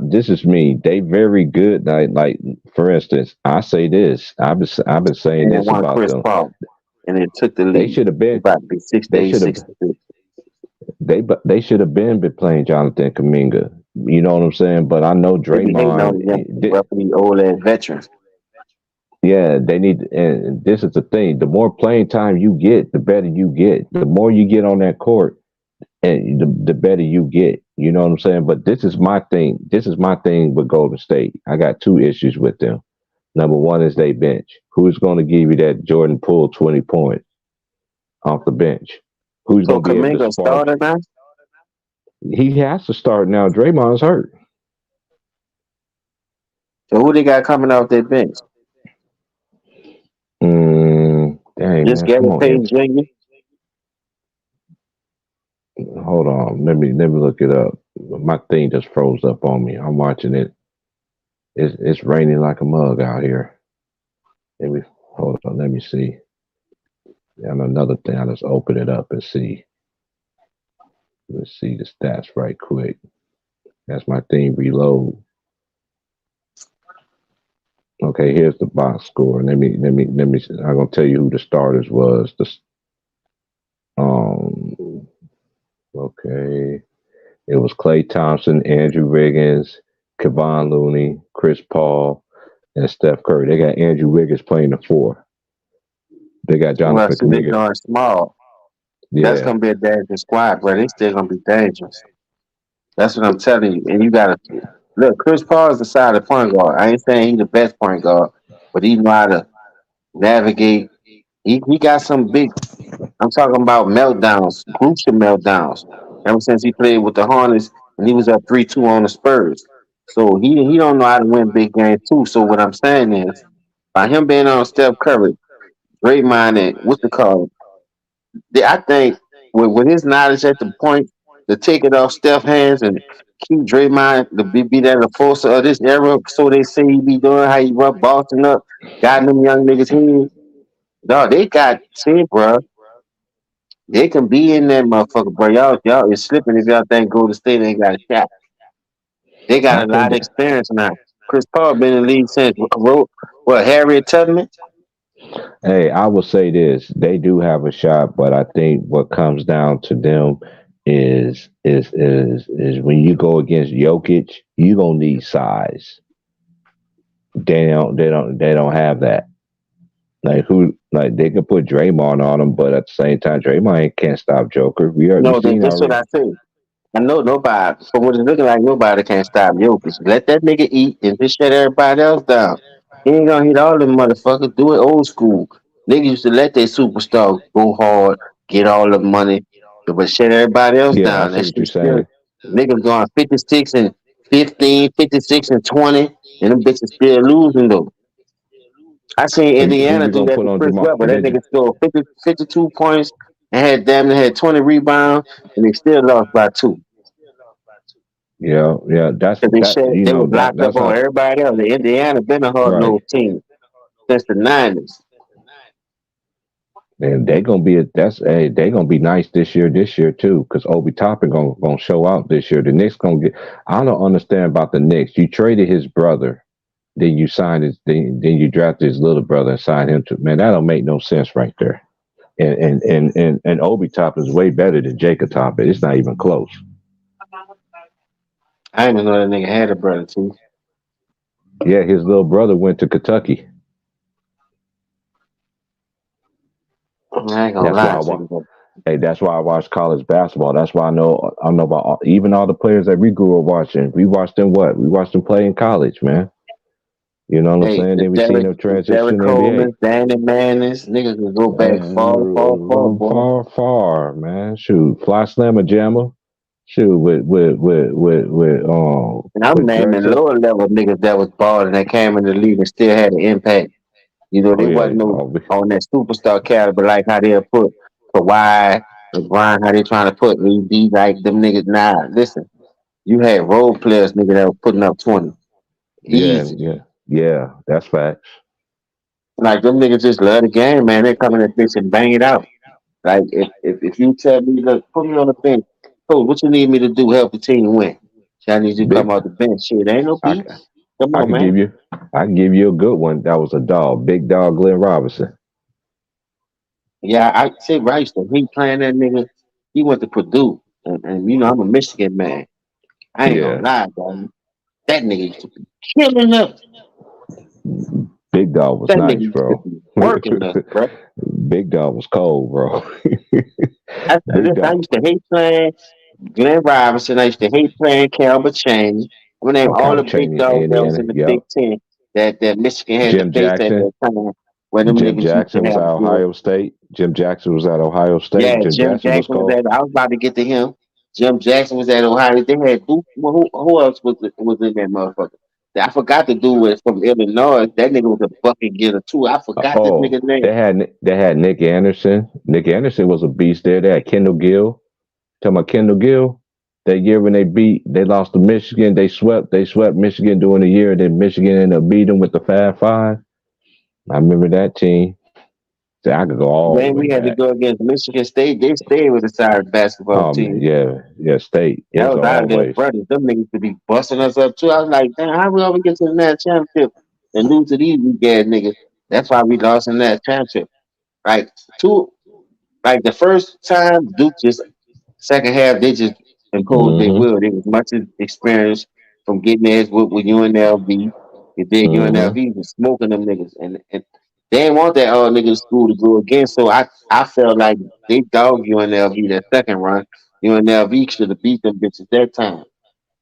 This is me. They very good. Like for instance, I say this. I've been saying And they this won about Chris them. Paul. And they took the They lead. should have They been. about to be They 68, should have. 66. They should have been playing Jonathan Kaminga. You know what I'm saying? But I know They be hating Draymond. on them roughly old ass veterans. Yeah, they need. And this is the thing: the more playing time you get, the better you get. The more you get on that court, and the better you get. You know what I'm saying? But this is my thing. This is my thing with Golden State. I got two issues with them. Number one is they bench. Who's going to give you that Jordan Poole 20 points off the bench? Who's So going to be able to Kaminga spark? started now? He has to start now. Draymond's hurt. So who they got coming off their bench? Dang Just man, come Gary on, Payton Jr. hold on. Let me look it up. My thing just froze up on me. I'm watching it. It's raining like a mug out here. Hold on. Let me see. And another thing, I just open it up and see. Let's see the stats right quick. That's my thing. Reload. Okay, here's the box score. Let me. I'm gonna tell you who the starters was. Okay, it was Klay Thompson, Andrew Wiggins, Kevon Looney, Chris Paul, and Steph Curry. They got Andrew Wiggins playing the four. They got Well, Jonathan see, they Kaminga. going small. That's Yeah, gonna be a dangerous squad, but they still gonna be dangerous. That's what I'm telling you. And you gotta look. Chris Paul is the side of point guard. I ain't saying he's the best point guard, but he know how to navigate. He got some big. I'm talking about meltdowns, groups of meltdowns. Ever since he played with the Hornets and he was up 3-2 on the Spurs, so he don't know how to win big games too. So what I'm saying is, by him being on Steph Curry, Draymond, and what's the call? I think with his knowledge at the point to take it off Steph's hands and keep Draymond to be that enforcer of this era, so they say he be doing how he rub Boston up, got them young niggas here. Dog, they got see, bro. They can be in that motherfucker, bro. Y'all is slipping if y'all think Golden State ain't got a shot. They I got a think lot of that. experience now. Chris Paul been in the league since Harriet Tubman. Hey, I will say this: they do have a shot, but I think what comes down to them is when you go against Jokic, you gonna need size. They don't have that. Like they could put Draymond on them, but at the same time, Draymond can't stop Joker. We No, seen that's what already. I say. I know nobody. From what it's looking like, nobody can stop Jokic. Let that nigga eat and just shut everybody else down. He ain't gonna hit all them motherfuckers. Do it old school. Niggas used to let their superstars go hard, get all the money, but shut everybody else Yeah, I down. see That what you're shit still saying. niggas going 56 and 15, 56 and 20, and them bitches still losing though. I seen Who Indiana you do gonna that put to on Chris Jamal? Webber. That nigga scored 52 points and had damn near had 20 rebounds, and they still lost by two. Yeah. That's Cause they that. said You they know was locked up that's on how. everybody else. The Indiana been a hard Right. nosed team since the '90s. And they gonna be they gonna be nice this year too, because Obi Toppin gonna show out this year. The Knicks gonna get. I don't understand about the Knicks. You traded his brother, then you signed his, then you drafted his little brother and signed him to. Man, that don't make no sense right there. And Obi Toppin is way better than Jacob Toppin. It's not even close. I didn't even know that nigga had a brother too. Yeah, his little brother went to Kentucky. I ain't gonna That's why lie I to want. you. Hey, that's why I watch college basketball. That's why I know about even all the players that we grew up watching. We watched them We watched them play in college, man. You know what I'm Hey, saying? Then we seen them The transition Derek to NBA. Coleman, Danny Manners, niggas can go back far, boy. Far, man. Shoot, Fly Slammer Jammer. Shoot, And I'm with naming Drexler. lower level niggas that was balling that came in the league and still had an impact. You know, Oh they yeah. wasn't no on that superstar caliber like how they'll put Kawhi, LeBron, how they trying to put AD like them niggas. Nah, listen, you had role players, nigga, that were putting up 20. Yeah, Easy. yeah. That's facts. Like them niggas just love the game, man. They come in that bitch and bang it out. Like if you tell me, look, put me on the bench, coach, what you need me to do help the team win? I need you to come Big. off the bench. Shit, ain't no I beef. Come I on, could give man. you. I can give you a good one. That was a dog, big dog, Glenn Robinson. Yeah, I say I used to hate playing that nigga. He went to Purdue, and you know I'm a Michigan man. I ain't gonna Yeah, lie, dog. That nigga used to be killing us. big dog was That nigga nice, used to bro. be working us, bro. Big dog was cold, bro. Big Listen, I dog. used to hate playing Glenn Robinson. I used to hate playing Calvin Cheney. I'm gonna name Oh, all the Calvin big Chaney, dogs that was Indiana. in the Big Yep. Ten that Michigan had to Jim face at Jackson. that time where them Jim niggas used to Jackson was have at good. Ohio State. Jim Jackson was at Ohio Yeah, State. Jim Jim Jackson was Jackson was cold. at. I was about to get to him. Jim Jackson was at Ohio. They had who else was in that motherfucker? I forgot the dude was from Illinois. That nigga was a bucket getter too. I forgot this Oh, nigga's name. they had Nick Anderson. Nick Anderson was a beast there. They had Kendall Gill. Talking about Kendall Gill. That year when they lost to Michigan. They swept Michigan during the year. Then Michigan ended up beating them with the Fab Five. I remember that team. So I could go all the Then way we had to back. go against Michigan State. They stayed with the side basketball Oh man, team. yeah, State. That It's was our little always. brothers. Them niggas to be busting us up too. I was like, damn, how we ever get to the national championship and lose to these weak ass niggas? That's why we lost in that championship. Like two, like the first time Duke just second half they just imposed their Mm-hmm. will. They was much experience from getting theirs with UNLV. If they Mm-hmm. UNLV was smoking them niggas and they didn't want that all niggas school to go again. So I felt like they dogged UNLV that second run. UNLV should have beat them bitches that time.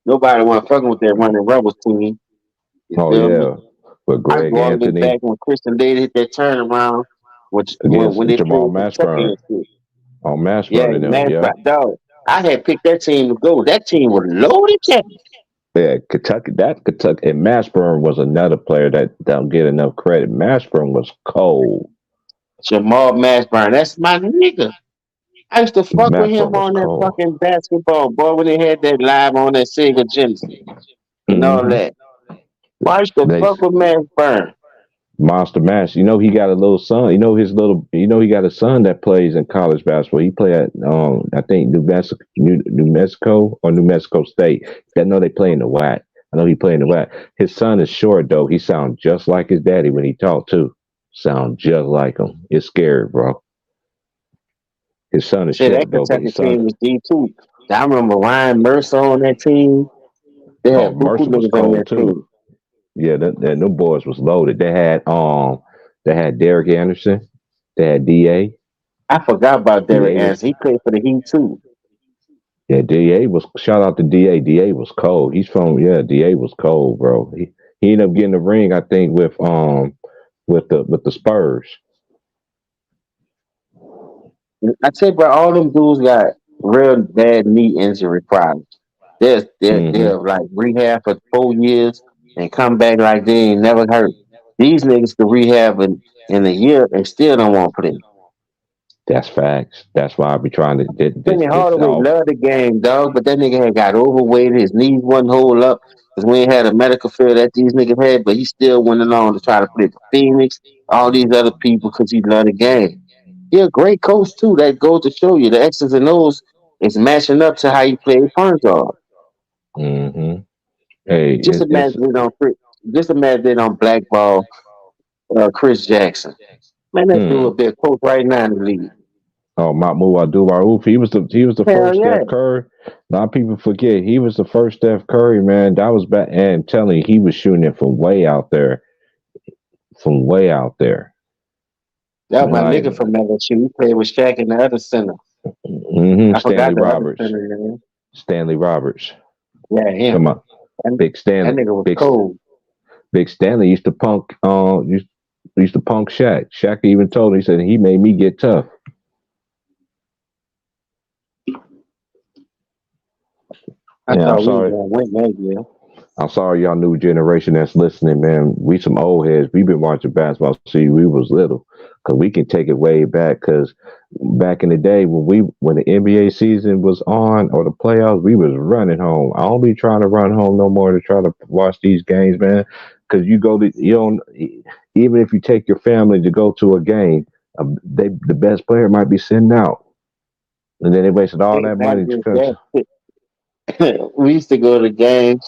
Nobody want fucking with that running rebels team. You Oh feel me? yeah, with I Greg go all the way back Anthony when Christian Daly hit that turnaround, which against when they Jamal played Kentucky Mashburn and shit. on Yeah, Mashburn and them. man, Yeah, dog. I had picked that team to go. That team was loaded. yeah. Kentucky and Mashburn was another player that don't get enough credit. Mashburn was cold. Jamal Mashburn, that's my nigga. I used to fuck with him Mashburn was on that cold. fucking basketball, boy, when they had that live on that Sega Genesis and all Mm-hmm. that. Well, I used to They fuck with Mashburn. Monster Mash. He got a little son. He got a son that plays in college basketball. He play at I think New Mexico or New Mexico State. I know they play in the WAC. I know he play in the WAC. His son is short though. He sounds just like his daddy when he talk too. Sound just like him. It's scary, bro. His son is Shit, that short though, but Kentucky his team son. was D2. I remember Ryan Mercer on that team. They Oh, had buku Mercer was niggas on cold that too. team. Yeah, them boys was loaded. They had Derek Anderson. They had Da. I forgot about Derek Da was. Anderson. He played for the Heat too. Yeah, Da was shout out to Da. Da was cold. Da was cold, bro. He ended up getting the ring, I think, with the Spurs. I tell you, bro, all them dudes got real bad knee injury problems. They're Mm-hmm. like rehab for 4 years and come back like they ain't never hurt. These niggas can rehab in a year and still don't want to play. That's facts. That's why I be trying to this Penny this Hardaway all. loved the game, dog, but that nigga had got overweight. His knees wouldn't hold up because we ain't had a medical field that these niggas had, but he still went along to try to play for Phoenix, all these other people because he loved the game. He a great coach too. That goes to show you the X's and O's is matching up to how you play point guard. Mm-hmm. Hey, Just it's imagine they don't. Just imagine they don't blackball Chris Jackson. Man, that dude mm. would be a coach right now in the league. Oh, Mahmoud Abdul-Rauf. He was the Hell first yeah. Steph Curry. A lot of people forget he was the first Steph Curry, man. That was back, and I'm telling you, he was shooting it from way out there, from way out there. That was my Like, nigga from LSU. He played with Shaq and the other center. I Stanley forgot the other Roberts. center name. Stanley Roberts. Yeah, him. Come on, And Big that Stanley. nigga was Big cold. Big Stanley used to punk. Used to punk Shaq. Shaq even told him, he said he made me get tough. I Yeah, I'm thought we was sorry. gonna win that year. I'm sorry, y'all new generation that's listening, man. We some old heads. We've been watching basketball since we was little, because we can take it way back. Because back in the day when the NBA season was on or the playoffs, we was running home. I don't be trying to run home no more to try to watch these games, man. Because you don't even if you take your family to go to a game, the best player might be sitting out, and then they wasted all that money because. We used to go to games,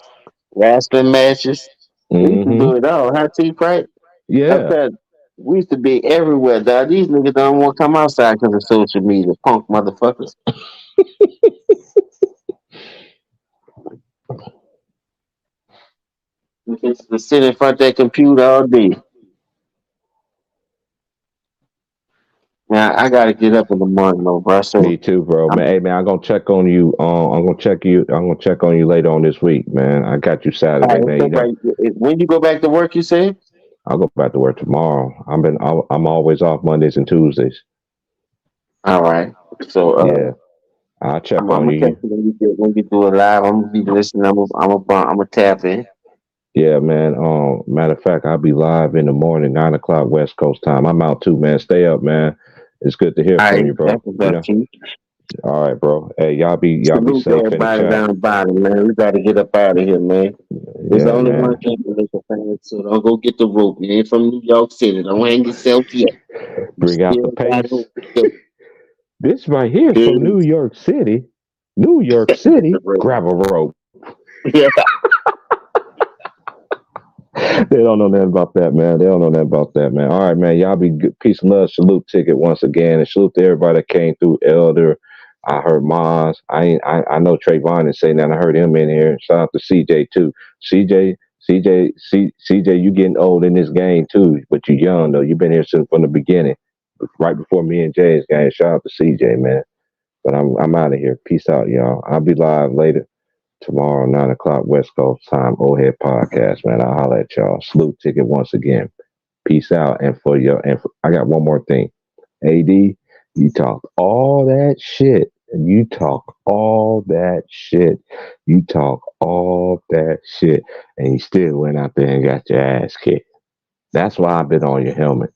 wrestling matches. We used to do it all. How cheap, right? Yeah. We used to be everywhere, dog. These niggas don't want to come outside because of social media. Punk motherfuckers. We used to sit in front of that computer all day. Now I gotta get up in the morning, though, bro. So Me too, bro. Man, hey man, I'm gonna check on you. I'm gonna check you. I'm gonna check on you later on this week, man. I got you all Saturday, right, man. so You know, when you go back to work, you say? I'll go back to work tomorrow. I'm always off Mondays and Tuesdays. All right. So Yeah, I'll check I'm on gonna you. text you when you do it live. I'm gonna be listening. I'm gonna tap in. Yeah, man. Matter of fact, I'll be live in the morning, 9 o'clock West Coast time. I'm out too, man. Stay up, man. It's good to hear All from right, you, bro. that's what's You up, know. Chief. All right, bro. Hey, y'all be Salute to safe in the everybody chat. down the bottom, man. We gotta get up out of here, man. There's Yeah, only one man. thing to make a fan, so don't go get the rope. You ain't from New York City. Don't hang yourself yet. You Bring out the still got pace. hope to go. This right here is from New York City. New York City. Grab a rope. Yeah. They don't know nothing about that, man. They don't know nothing about that, man. All right, man. Y'all be good. Peace and love. Salute ticket once again, and salute to everybody that came through. Elder, I heard Maz. I know Trayvon is saying that. I heard him in here. Shout out to CJ too. CJ, you getting old in this game too, but you young though. You've been here since from the beginning, right before me and Jay's game. Shout out to CJ, man. But I'm out of here. Peace out, y'all. I'll be live later tomorrow, 9 o'clock West Coast time. Old Head Podcast, man. I'll holler at y'all. Salute ticket once again. Peace out. I got one more thing. AD, you talk all that shit. You talk all that shit. You talk all that shit. And you still went out there and got your ass kicked. That's why I've been on your helmet.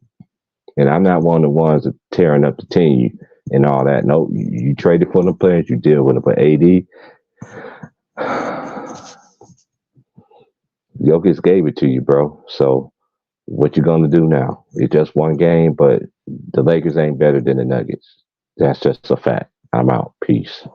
And I'm not one of the ones that tearing up the team and all that. No, you traded for the players, you deal with it. But AD, Jokic gave it to you, bro. So what you gonna do now? It's just one game, but the Lakers ain't better than the Nuggets. That's just a fact. I'm out. Peace.